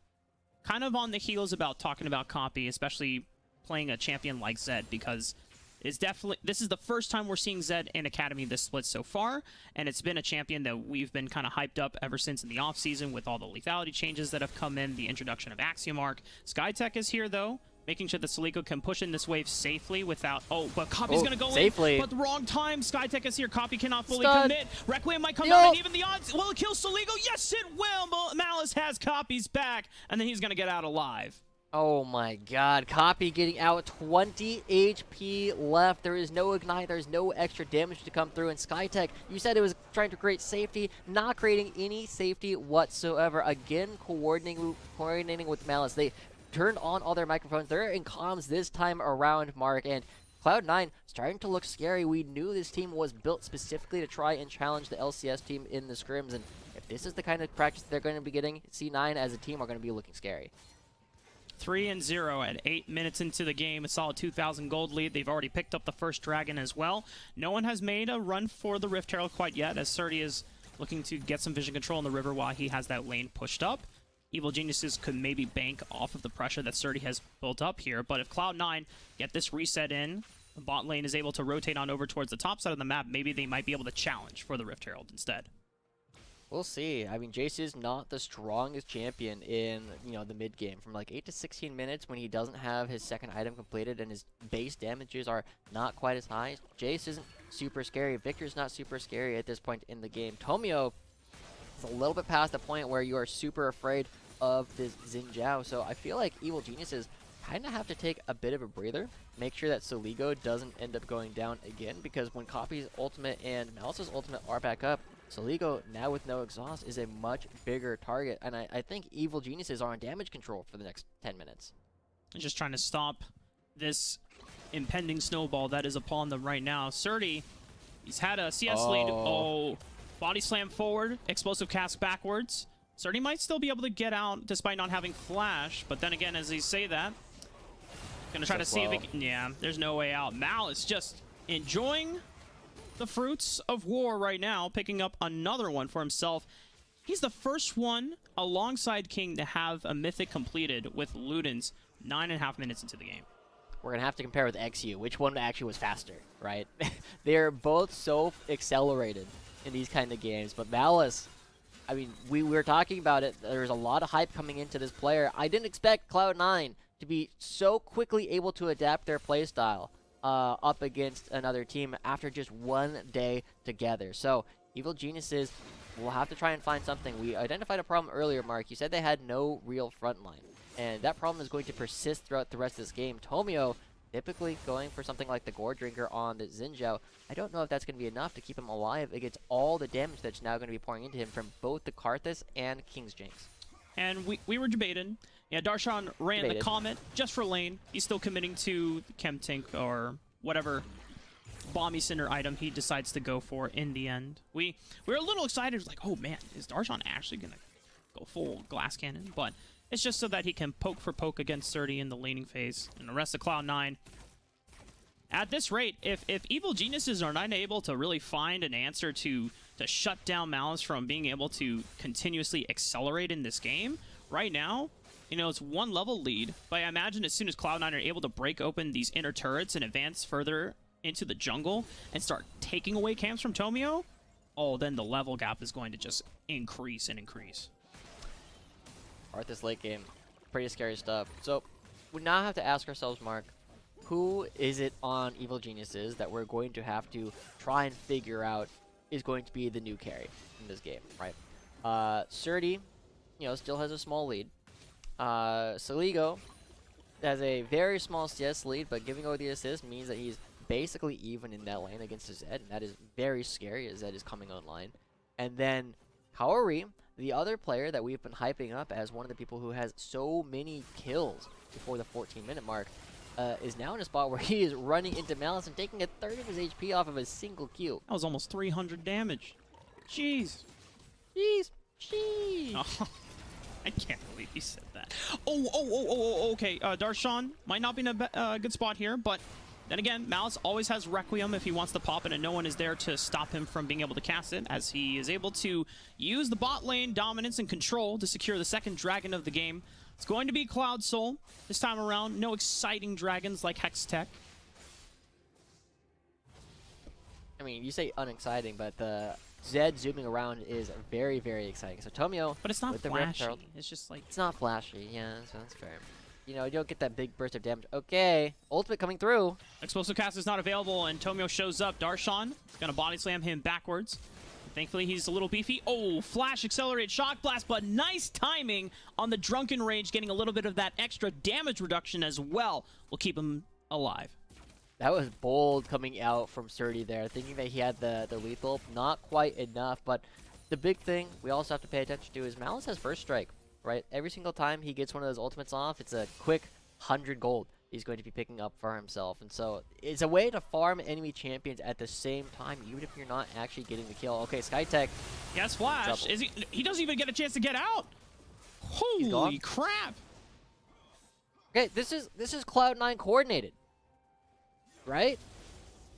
kind of on the heels about talking about Copy, especially playing a champion like Zed, because this is the first time we're seeing Zed in Academy this split so far, and it's been a champion that we've been kind of hyped up ever since in the offseason with all the lethality changes that have come in, the introduction of Axiom Arc. Skytech is here, though, making sure that Soligo can push in this wave safely without... Oh, but Copy's going to go safely in. But the wrong time. Skytech is here. Copy cannot fully Stun. commit. Requiem might come down, and even the odds... Will it kill Soligo? Yes, it will. Malice has Copy's back, and then he's going to get out alive. Oh my god, Copy getting out, 20 HP left. There is no ignite, there's no extra damage to come through. And Skytech, you said it was trying to create safety, not creating any safety whatsoever. Again, coordinating with Malice. They turned on all their microphones. They're in comms this time around, Mark, and Cloud9 starting to look scary. We knew this team was built specifically to try and challenge the LCS team in the scrims, and if this is the kind of practice they're going to be getting, C9 as a team are going to be looking scary. 3-0 at 8 minutes into the game. A solid 2,000 gold lead. They've already picked up the first dragon as well. No one has made a run for the Rift Herald quite yet, as Surdy is looking to get some vision control in the river while he has that lane pushed up. Evil Geniuses could maybe bank off of the pressure that Surdy has built up here, but if Cloud9 get this reset in, the bot lane is able to rotate on over towards the top side of the map, maybe they might be able to challenge for the Rift Herald instead. We'll see. I mean, Jace is not the strongest champion in, the mid game. From like 8 to 16 minutes when he doesn't have his second item completed and his base damages are not quite as high, Jace isn't super scary. Victor's not super scary at this point in the game. Tomio is a little bit past the point where you are super afraid of this Xin Zhao. So I feel like Evil Geniuses kind of have to take a bit of a breather, make sure that Soligo doesn't end up going down again, because when Coffee's ultimate and Malice's ultimate are back up, Soligo, now with no exhaust, is a much bigger target, and I think Evil Geniuses are on damage control for the next 10 minutes. Just trying to stop this impending snowball that is upon them right now. Surdy, he's had a CS lead. Oh, body slam forward, explosive cast backwards. Surdy might still be able to get out despite not having flash, but then again, as they say that, gonna try to see if it can, yeah, there's no way out. Mal is just enjoying the fruits of war right now, picking up another one for himself. He's the first one alongside King to have a mythic completed with Ludens 9.5 minutes into the game. We're going to have to compare with XU, which one actually was faster, right? They're both so accelerated in these kind of games, but Malice, I mean, we were talking about it. There's a lot of hype coming into this player. I didn't expect Cloud9 to be so quickly able to adapt their playstyle up against another team after just one day together. So, Evil Geniuses will have to try and find something. We identified a problem earlier, Mark. You said they had no real front line, and that problem is going to persist throughout the rest of this game. Tomio typically going for something like the Gore Drinker on the Xinjiao. I don't know if that's going to be enough to keep him alive against all the damage that's now going to be pouring into him from both the Karthus and King's Jinx. And we were debating. Yeah, Darshan ran the Comet just for lane. He's still committing to the Chem Tank or whatever Bomby Cinder item he decides to go for in the end. We were a little excited. Like, oh man, is Darshan actually going to go full glass cannon? But it's just so that he can poke for poke against Surdy in the laning phase. And the rest of Cloud9. At this rate, if Evil Geniuses are not able to really find an answer to shut down Malice from being able to continuously accelerate in this game, right now, you know, it's one level lead. But I imagine as soon as Cloud9 are able to break open these inner turrets and advance further into the jungle and start taking away camps from Tomio, oh, then the level gap is going to just increase and increase. This late game, pretty scary stuff. So we now have to ask ourselves, Mark, who is it on Evil Geniuses that we're going to have to try and figure out is going to be the new carry in this game, right? Surdy, you know, still has a small lead. Soligo has a very small CS lead, but giving away the assist means that he's basically even in that lane against Zed, and that is very scary as Zed is coming online. And then Kaori, the other player that we've been hyping up as one of the people who has so many kills before the 14-minute mark, is now in a spot where he is running into Malice and taking a third of his HP off of a single Q. That was almost 300 damage. Jeez. Jeez. Jeez. Oh, I can't believe he said that. Okay. Darshan might not be in a good spot here, but then again, Malice always has Requiem if he wants to pop it, and no one is there to stop him from being able to cast it, as he is able to use the bot lane dominance and control to secure the second dragon of the game. It's going to be Cloud Soul this time around. No exciting dragons like Hextech. I mean, you say unexciting, but the Zed zooming around is very, very exciting. So Tomio, but it's not flashy. It's just like, it's not flashy. Yeah, so that's fair. You know, you don't get that big burst of damage. Okay, ultimate coming through. Explosive cast is not available, and Tomio shows up. Darshan is going to body slam him backwards. Thankfully, he's a little beefy. Oh, flash accelerated shock blast, but nice timing on the drunken rage, getting a little bit of that extra damage reduction as well. Will keep him alive. That was bold coming out from Surdy there, thinking that he had the lethal. Not quite enough, but the big thing we also have to pay attention to is Malice has first strike. Right, every single time he gets one of those ultimates off, it's a quick 100 gold he's going to be picking up for himself. And so it's a way to farm enemy champions at the same time, even if you're not actually getting the kill. Okay, Skytech. He has flash. Is he doesn't even get a chance to get out. Holy crap. Okay, this is Cloud9 coordinated. Right?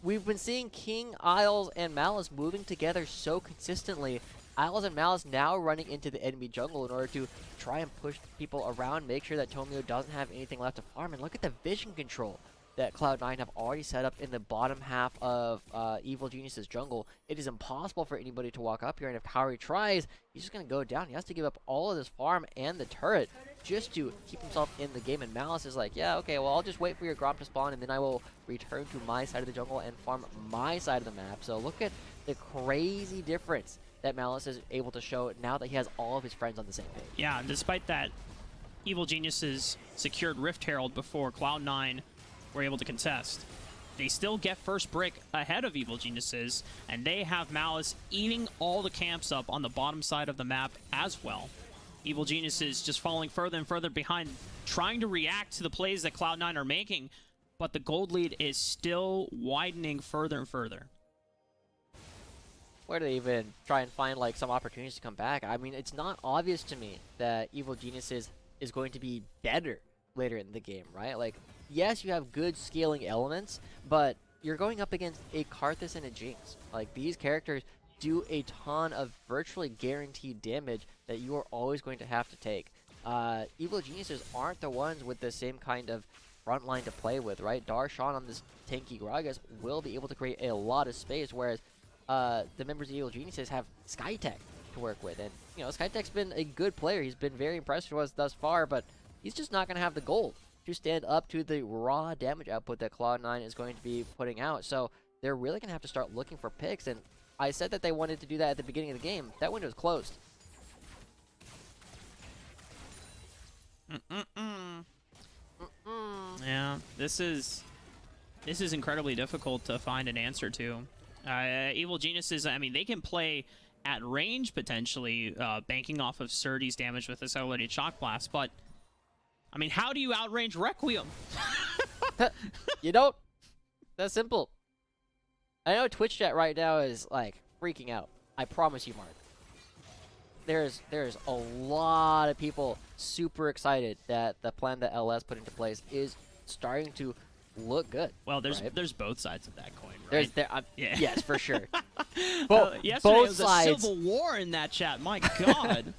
We've been seeing King, Isles, and Malice moving together so consistently. Isles and Malice now running into the enemy jungle in order to try and push people around, make sure that Tomio doesn't have anything left to farm. And look at the vision control that Cloud9 have already set up in the bottom half of Evil Genius's jungle. It is impossible for anybody to walk up here, and if Kaori tries, he's just going to go down. He has to give up all of this farm and the turret just to keep himself in the game. And Malice is like, yeah, okay, well, I'll just wait for your Gromp to spawn, and then I will return to my side of the jungle and farm my side of the map. So look at the crazy difference that Malice is able to show now that he has all of his friends on the same page. Yeah, despite that Evil Geniuses secured Rift Herald before Cloud9 were able to contest. They still get first brick ahead of Evil Geniuses, and they have Malice eating all the camps up on the bottom side of the map as well. Evil Geniuses just falling further and further behind, trying to react to the plays that Cloud9 are making, but the gold lead is still widening further and further. Where do they even try and find like some opportunities to come back? I mean, it's not obvious to me that Evil Geniuses is going to be better later in the game, right? Like, yes, you have good scaling elements, but you're going up against a Karthus and a Jinx. Like, these characters do a ton of virtually guaranteed damage that you are always going to have to take. Evil Geniuses aren't the ones with the same kind of front line to play with, right? Darshan on this tanky Gragas will be able to create a lot of space, whereas the members of Evil Geniuses have Skytech to work with. And, you know, Skytech's been a good player. He's been very impressive to us thus far, but he's just not going to have the gold to stand up to the raw damage output that Cloud9 is going to be putting out. So they're really going to have to start looking for picks. And I said that they wanted to do that at the beginning of the game. That window is closed. Yeah, this is incredibly difficult to find an answer to. Evil Geniuses, I mean, they can play at range potentially, banking off of Surdy's damage with accelerated shock blast, but I mean, how do you outrange Requiem? You don't. That's simple. I know Twitch chat right now is like freaking out. I promise you, Mark. There's a lot of people super excited that the plan that LS put into place is starting to look good. Well, there's both sides of that coin, right? Yeah. Yes, for sure. Yesterday both was sides. a civil war in that chat. My God.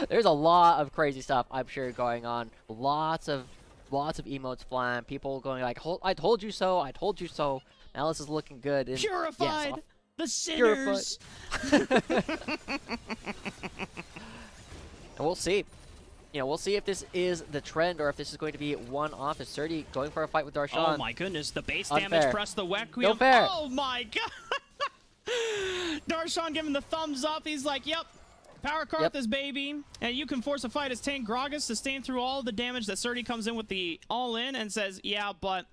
There's a lot of crazy stuff, I'm sure, going on. Lots of emotes flying. People going like, "I told you so. I told you so." Malice is looking good. And Purified. Yes, the sinners. And we'll see. You know, we'll see if this is the trend or if this is going to be one-off. Is Surdy going for a fight with Darshan? Oh my goodness, the base Unfair. damage press the Requiem. No fair. Oh my God. Darshan giving the thumbs up. He's like, yep. Power Karthus, baby. And you can force a fight as tank Gragas, sustain through all the damage that Surdy comes in with the all-in and says, yeah, but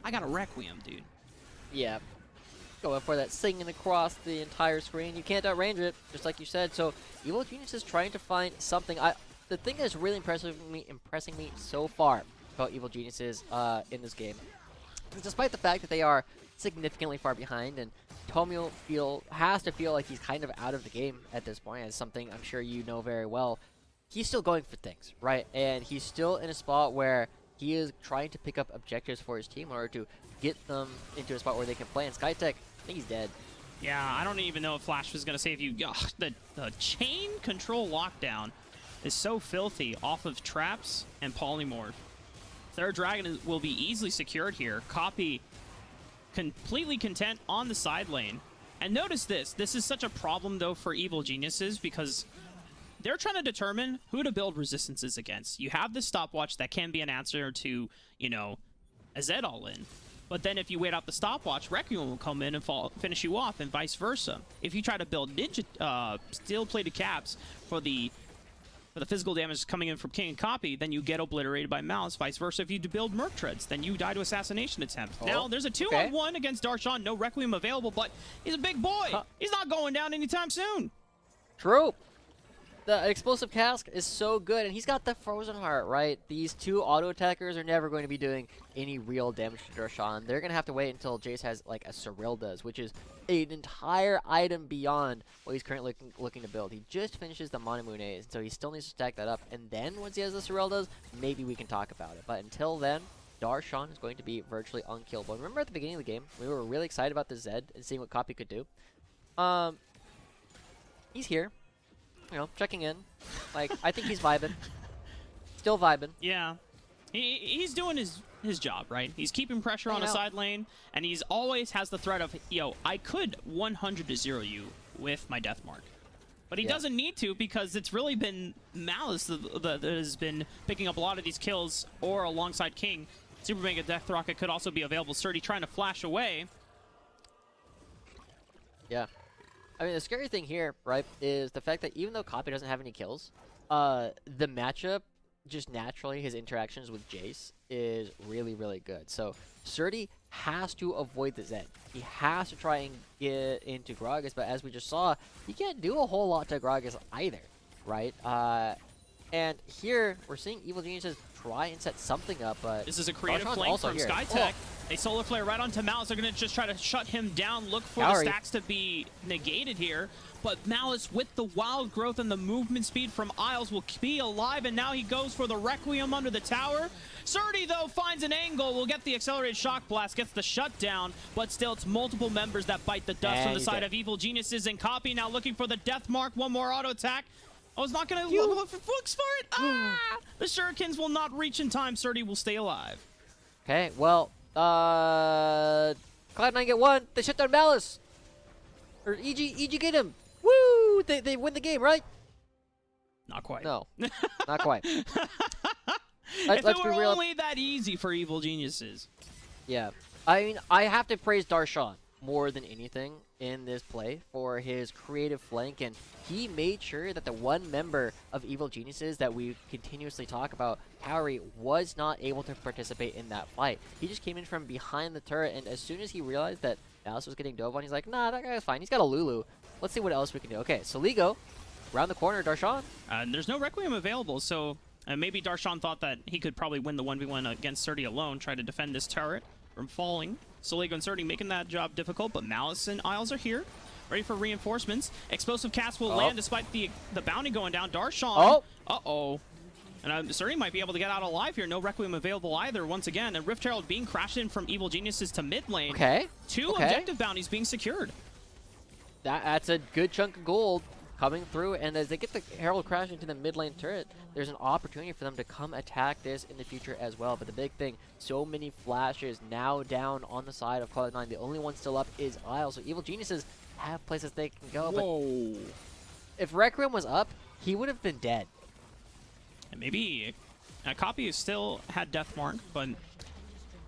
I got a Requiem, dude. Yeah. Going for that singing across the entire screen. You can't outrange it, just like you said. So Evil Genius is trying to find something. The thing that's really impressing me so far about Evil Geniuses in this game is despite the fact that they are significantly far behind, and Tomio has to feel like he's kind of out of the game at this point, as something I'm sure you know very well. He's still going for things, right? And he's still in a spot where he is trying to pick up objectives for his team in order to get them into a spot where they can play. And Skytech, I think he's dead. Yeah, I don't even know if Flash was going to save you. Ugh, the chain control lockdown is so filthy off of traps and polymorph. Third Dragon will be easily secured here. Copy completely content on the side lane. And notice this. This is such a problem, though, for Evil Geniuses because they're trying to determine who to build resistances against. You have this stopwatch that can be an answer to, you know, a Z all-in. But then if you wait out the stopwatch, Requiem will come in and finish you off, and vice versa. If you try to build ninja steel-plated caps for the physical damage coming in from King and Copy, then you get obliterated by Malice. Vice versa, if you build Merc Treads, then you die to assassination attempt. Oh, now, there's a 2-on-1 against Darshan. No Requiem available, but he's a big boy. He's not going down anytime soon. True. The explosive cask is so good, and he's got the Frozen Heart, right? These two auto attackers are never going to be doing any real damage to Darshan. They're going to have to wait until Jace has like a Sorrel does, which is an entire item beyond what he's currently looking to build. He just finishes the Monomune, so he still needs to stack that up. And then once he has the Sorrel does, maybe we can talk about it. But until then, Darshan is going to be virtually unkillable. Remember at the beginning of the game, we were really excited about the Zed and seeing what Copy could do. He's here. You know, checking in. Like, I think he's vibing. Still vibing. Yeah. He's doing his job, right? He's keeping pressure on a side lane, and he's always has the threat of, yo, I could 100-0 you with my Death Mark. But he doesn't need to because it's really been Malice that has been picking up a lot of these kills, or alongside King. Super Mega Death Rocket could also be available. Surdy trying to flash away. Yeah. I mean, the scary thing here, right, is the fact that even though Copy doesn't have any kills, the matchup just naturally his interactions with Jace is really, really good. So Surdy has to avoid the Zen. He has to try and get into Gragas, but as we just saw, he can't do a whole lot to Gragas either, right? And here, we're seeing Evil Geniuses try and set something up, but this is a creative Darshan's flank from here. Skytech. A solar flare right onto Malice. They're going to just try to shut him down, look for Gowrie. the stacks to be negated here. But Malice, with the wild growth and the movement speed from Isles, will be alive, and now he goes for the Requiem under the tower. Surdy, though, finds an angle, will get the accelerated shock blast, gets the shutdown, but still it's multiple members that bite the dust from the side of Evil Geniuses, and Copy now looking for the death mark. One more auto attack. I was not going to look for Fuchs for it. The Shurikens will not reach in time. Surdy will stay alive. Okay, well, Cloud9 get one. They shut down Malice. Or EG get him. Woo! They win the game, right? Not quite. No, not quite. If it were only that easy for Evil Geniuses. Yeah. I mean, I have to praise Darshan more than anything in this play for his creative flank, and he made sure that the one member of Evil Geniuses that we continuously talk about, Kaori, was not able to participate in that fight. He just came in from behind the turret, and as soon as he realized that Malice was getting dove on, he's like, nah, that guy's fine. He's got a Lulu. Let's see what else we can do. Okay, so Ligo, around the corner, Darshan. There's no Requiem available, so maybe Darshan thought that he could probably win the 1v1 against Surdy alone, try to defend this turret from falling. So Ligo and Surdy making that job difficult, but Malice and Isles are here, ready for reinforcements. Explosive cast will land despite the bounty going down. Darshan. Uh-oh. And Surdy might be able to get out alive here. No Requiem available either once again. And Rift Herald being crashed in from Evil Geniuses to mid lane. Okay. Two objective bounties being secured. That's a good chunk of gold coming through, and as they get the Herald crash into the mid lane turret, there's an opportunity for them to come attack this in the future as well. But the big thing, so many flashes now down on the side of Cloud9. The only one still up is Isle, so Evil Geniuses have places they can go. Whoa. But if Requiem was up, he would have been dead. And maybe a Copy still had Death Mark, but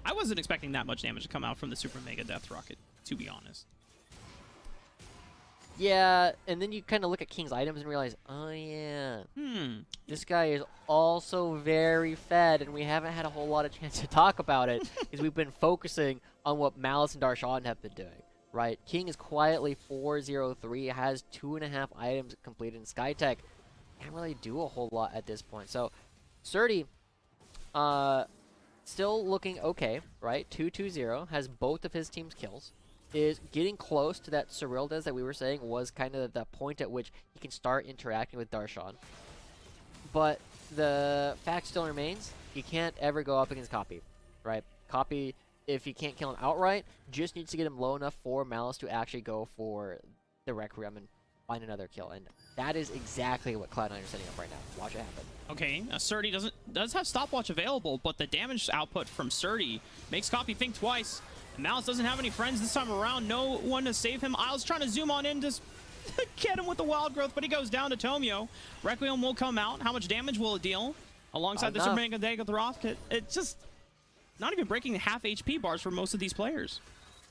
I wasn't expecting that much damage to come out from the Super Mega Death Rocket, to be honest. Yeah, and then you kind of look at King's items and realize, oh yeah, this guy is also very fed, and we haven't had a whole lot of chance to talk about it because we've been focusing on what Malice and Darshan have been doing, right? King is quietly 403, has 2.5 items completed, and Skytech can't really do a whole lot at this point. So, Surdy, still looking okay, right? 2-2-0, has both of his team's kills. Is getting close to that Cyrildes that we were saying was kind of the point at which he can start interacting with Darshan. But the fact still remains, you can't ever go up against Copy, right? Copy, if you can't kill him outright, just needs to get him low enough for Malice to actually go for the Requiem and find another kill. And that is exactly what Cloud9 are setting up right now. Watch it happen. Okay, Surdy does have stopwatch available, but the damage output from Surdy makes Copy think twice. And Malice doesn't have any friends this time around. No one to save him. Isles trying to zoom on in to get him with the wild growth, but he goes down to Tomio. Requiem will come out. How much damage will it deal? Alongside the Super Mega Dagger Rocket. It's just not even breaking the half HP bars for most of these players.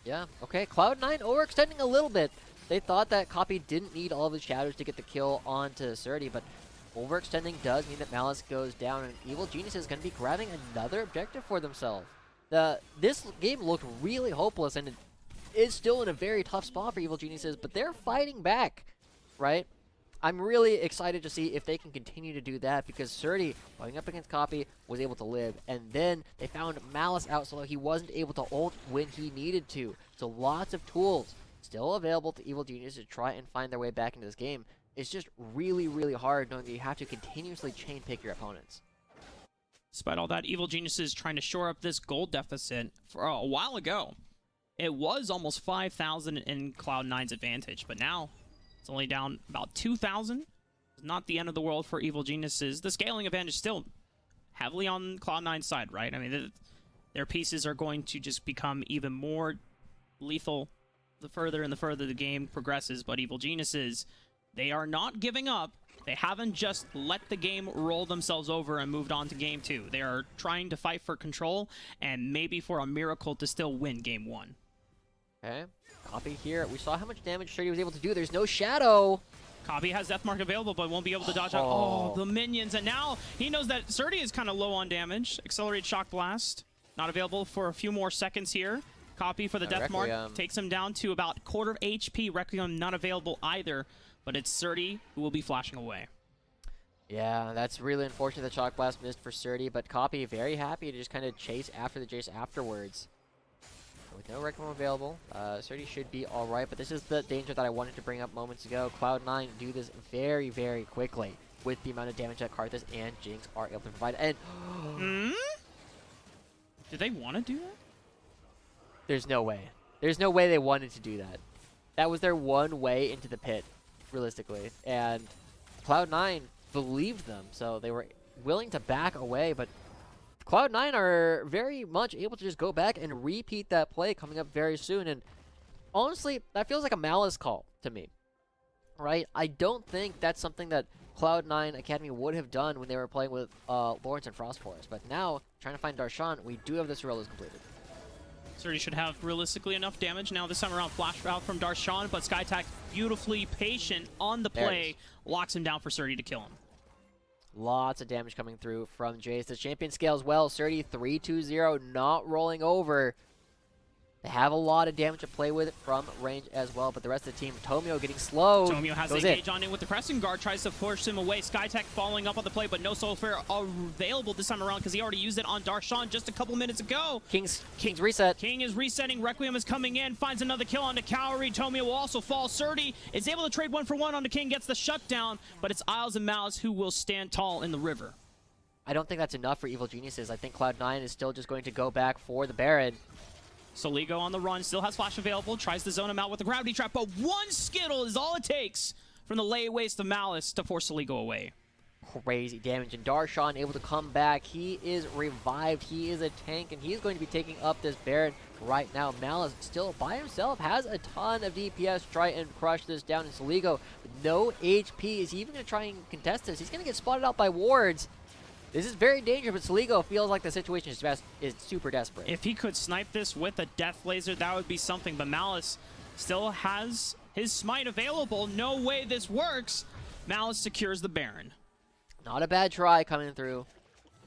Yeah, okay. Cloud9 overextending a little bit. They thought that Copy didn't need all of his shadows to get the kill onto Surdy, but overextending does mean that Malice goes down, and Evil Genius is going to be grabbing another objective for themselves. This game looked really hopeless, and it is still in a very tough spot for Evil Geniuses, but they're fighting back, right? I'm really excited to see if they can continue to do that, because Surdy, going up against Copy, was able to live, and then they found Malice out, so he wasn't able to ult when he needed to. So lots of tools still available to Evil Geniuses to try and find their way back into this game. It's just really, really hard knowing that you have to continuously chain pick your opponents. Despite all that, Evil Geniuses trying to shore up this gold deficit for a while ago. It was almost 5,000 in Cloud9's advantage, but now it's only down about 2,000. It's not the end of the world for Evil Geniuses. The scaling advantage is still heavily on Cloud9's side, right? I mean, their pieces are going to just become even more lethal the further the game progresses, but Evil Geniuses, they are not giving up. They haven't just let the game roll themselves over and moved on to game 2. They are trying to fight for control and maybe for a miracle to still win game 1. Okay, Copy here. We saw how much damage Surdy was able to do. There's no shadow. Copy has Death Mark available, but won't be able to dodge out. Oh, the minions. And now he knows that Surdy is kind of low on damage. Accelerated Shock Blast. Not available for a few more seconds here. Copy for the Death Mark. Takes him down to about quarter of HP. Requiem not available either, but it's Surdy who will be flashing away. Yeah, that's really unfortunate that Shock Blast missed for Surdy, but Copy very happy to just kind of chase after the Jace afterwards. With no Requiem available, Surdy should be alright, but this is the danger that I wanted to bring up moments ago. Cloud9 do this very, very quickly with the amount of damage that Karthus and Jinx are able to provide. And did they want to do that? There's no way. There's no way they wanted to do that. That was their one way into the pit, realistically. And Cloud9 believed them, so they were willing to back away, but Cloud9 are very much able to just go back and repeat that play coming up very soon. And honestly, that feels like a Malice call to me, right? I don't think that's something that Cloud9 Academy would have done when they were playing with Lawrence and Frost Forest. But now, trying to find Darshan, we do have the Sorellos completed. Surdy should have realistically enough damage. Now this time around, flash out from Darshan, but SkyTac beautifully patient on the play, locks him down for Surdy to kill him. Lots of damage coming through from Jace. The champion scales well. Surdy 3-2-0, not rolling over. They have a lot of damage to play with from range as well, but the rest of the team, Tomio getting slowed. Tomio has to engage on in with the pressing guard, tries to push him away. SkyTac following up on the play, but no soul flare available this time around because he already used it on Darshan just a couple minutes ago. King's reset. King is resetting. Requiem is coming in, finds another kill onto Cowrie. Tomio will also fall. Surdy is able to trade 1-for-1 onto King, gets the shutdown, but it's Isles and Malice who will stand tall in the river. I don't think that's enough for Evil Geniuses. I think Cloud9 is still just going to go back for the Baron. Soligo on the run, still has flash available, tries to zone him out with the gravity trap, but one Skittle is all it takes from the lay waste of Malice to force Soligo away. Crazy damage, and Darshan able to come back. He is revived, he is a tank, and he's going to be taking up this Baron right now. Malice still by himself has a ton of DPS to try and crush this down, and Soligo with no HP. Is he even going to try and contest this? He's going to get spotted out by wards. This is very dangerous, but Soligo feels like the situation is super desperate. If he could snipe this with a Death Laser, that would be something, but Malice still has his smite available. No way this works. Malice secures the Baron. Not a bad try coming through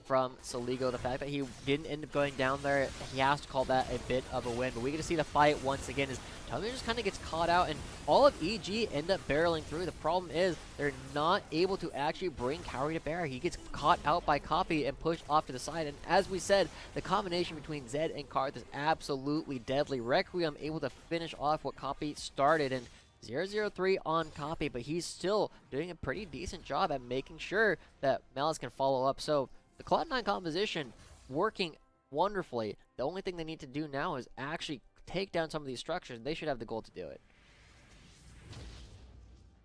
from Soligo. The fact that he didn't end up going down there, he has to call that a bit of a win. But we get to see the fight once again as Tomio just kind of gets caught out, and all of EG end up barreling through. The problem is they're not able to actually bring Cowrie to bear. He gets caught out by Copy and pushed off to the side. And as we said, the combination between Zed and Karth is absolutely deadly. Requiem able to finish off what Copy started, and 0-0-3 on Copy, but he's still doing a pretty decent job at making sure that Malice can follow up. So the Cloud9 composition working wonderfully. The only thing they need to do now is actually take down some of these structures. They should have the goal to do it.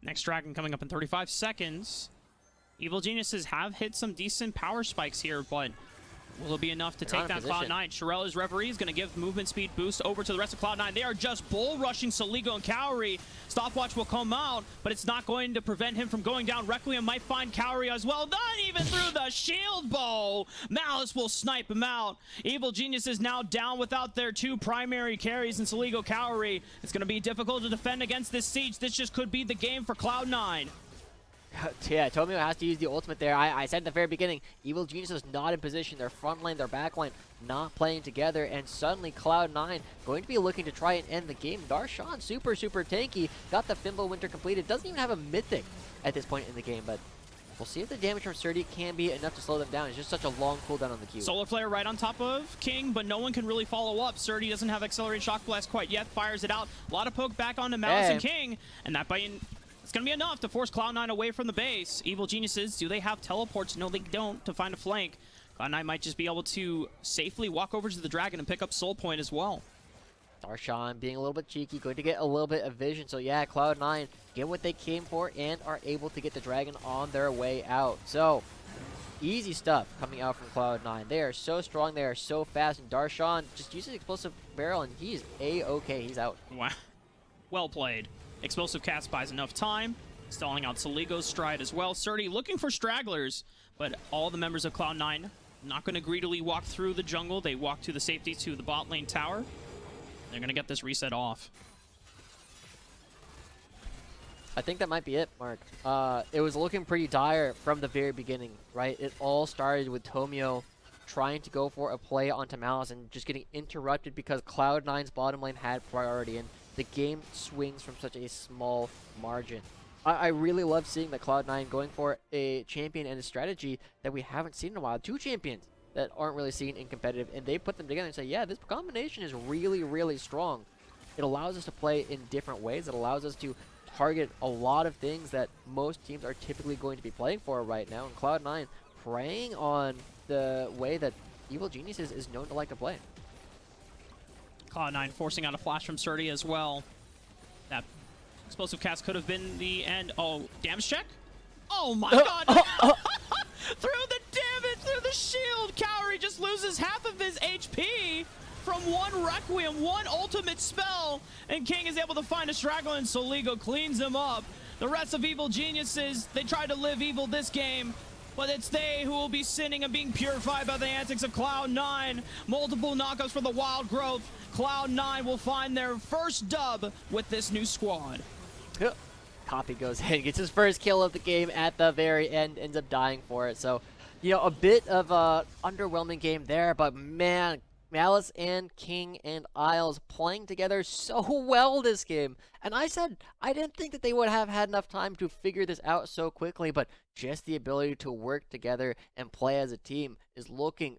Next Dragon coming up in 35 seconds. Evil Geniuses have hit some decent power spikes here, but will it be enough to take down Cloud9? Sherelle, referee, is going to give movement speed boost over to the rest of Cloud9. They are just bull rushing Soligo and Cowrie. Stopwatch will come out, but it's not going to prevent him from going down. Requiem might find Cowrie as well. Not even through the shield bow. Malice will snipe him out. Evil Genius is now down without their two primary carries in Soligo Cowrie. It's going to be difficult to defend against this siege. This just could be the game for Cloud9. Yeah, Tomio has to use the ultimate there. I said in the very beginning, Evil Genius is not in position. Their front lane, their back line not playing together, and suddenly Cloud9 going to be looking to try and end the game. Darshan, super tanky, got the Fimbo Winter completed. Doesn't even have a mythic at this point in the game, but we'll see if the damage from Surdy can be enough to slow them down. It's just such a long cooldown on the Q. Solar Flare right on top of King, but no one can really follow up. Surdy doesn't have Accelerated Shock Blast quite yet, fires it out. A lot of poke back onto Malice and King, and that it's going to be enough to force Cloud9 away from the base. Evil Geniuses, do they have teleports? No, they don't, to find a flank. Cloud9 might just be able to safely walk over to the Dragon and pick up Soul Point as well. Darshan being a little bit cheeky, going to get a little bit of vision. So yeah, Cloud9 get what they came for and are able to get the Dragon on their way out. So easy stuff coming out from Cloud9. They are so strong, they are so fast, and Darshan just uses Explosive Barrel and he's A-okay, he's out. Wow. Well played. Explosive cast buys enough time, stalling out Soligo's stride as well. Surdy looking for stragglers, but all the members of Cloud9 not going to greedily walk through the jungle. They walk to the safety to the bot lane tower. They're going to get this reset off. I think that might be it, Mark. It was looking pretty dire from the very beginning, right? It all started with Tomio trying to go for a play onto Malice and just getting interrupted because Cloud9's bottom lane had priority, and the game swings from such a small margin. I really love seeing that Cloud9 going for a champion and a strategy that we haven't seen in a while. 2 champions that aren't really seen in competitive, and they put them together and say, yeah, this combination is really, really strong. It allows us to play in different ways. It allows us to target a lot of things that most teams are typically going to be playing for right now, and Cloud9 preying on the way that Evil Geniuses is known to like to play. Cloud9 forcing out a flash from Surdy as well. That explosive cast could have been the end. Oh, damage check? Oh my god! Through the damage, through the shield, Cowrie just loses half of his HP from one Requiem, one ultimate spell, and King is able to find a straggler, and Soligo cleans him up. The rest of Evil Geniuses, they tried to live evil this game, but it's they who will be sinning and being purified by the antics of Cloud9. Multiple knockouts for the Wild Growth. Cloud9 will find their first dub with this new squad. Copy goes in, gets his first kill of the game at the very end, ends up dying for it. So, you know, a bit of a underwhelming game there, but man, Malice and King and Isles playing together so well this game. And I said I didn't think that they would have had enough time to figure this out so quickly, but just the ability to work together and play as a team is looking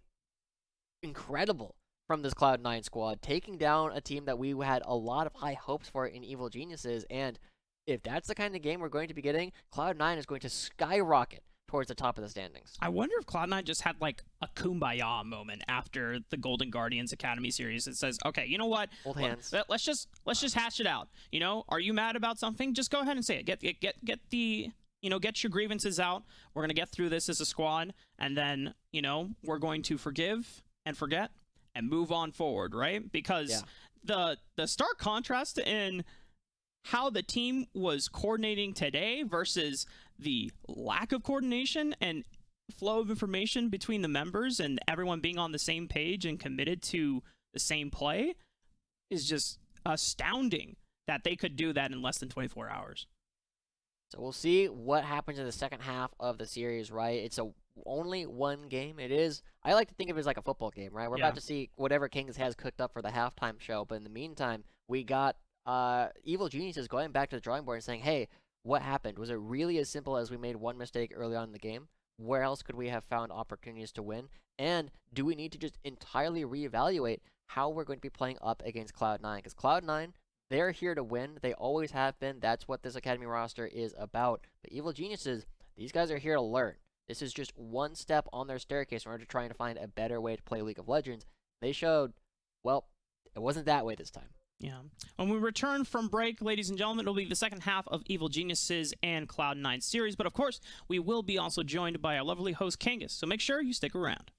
incredible from this Cloud9 squad, taking down a team that we had a lot of high hopes for in Evil Geniuses. And if that's the kind of game we're going to be getting, Cloud9 is going to skyrocket towards the top of the standings. I wonder if Cloud9 just had like a kumbaya moment after the Golden Guardians Academy series. It says, okay, you know what? Old hands. Let's just hash it out. You know, are you mad about something? Just go ahead and say it. Get your grievances out. We're gonna get through this as a squad, and then, you know, we're going to forgive and forget and move on forward, right? Because the stark contrast in how the team was coordinating today versus the lack of coordination and flow of information between the members and everyone being on the same page and committed to the same play is just astounding that they could do that in less than 24 hours. So we'll see what happens in the second half of the series, right? It's only one game. It is, I like to think of it as like a football game, right? We're about to see whatever Kings has cooked up for the halftime show, but in the meantime, we got Evil Geniuses going back to the drawing board and saying, hey, what happened? Was it really as simple as we made one mistake early on in the game? Where else could we have found opportunities to win? And do we need to just entirely reevaluate how we're going to be playing up against Cloud9? Because Cloud9, they're here to win. They always have been. That's what this Academy roster is about. But Evil Geniuses, these guys are here to learn. This is just one step on their staircase in order to try to find a better way to play League of Legends. They showed, well, it wasn't that way this time. Yeah. When we return from break, ladies and gentlemen, it'll be the second half of Evil Geniuses and Cloud9 series. But of course, we will be also joined by our lovely host, Kangas. So make sure you stick around.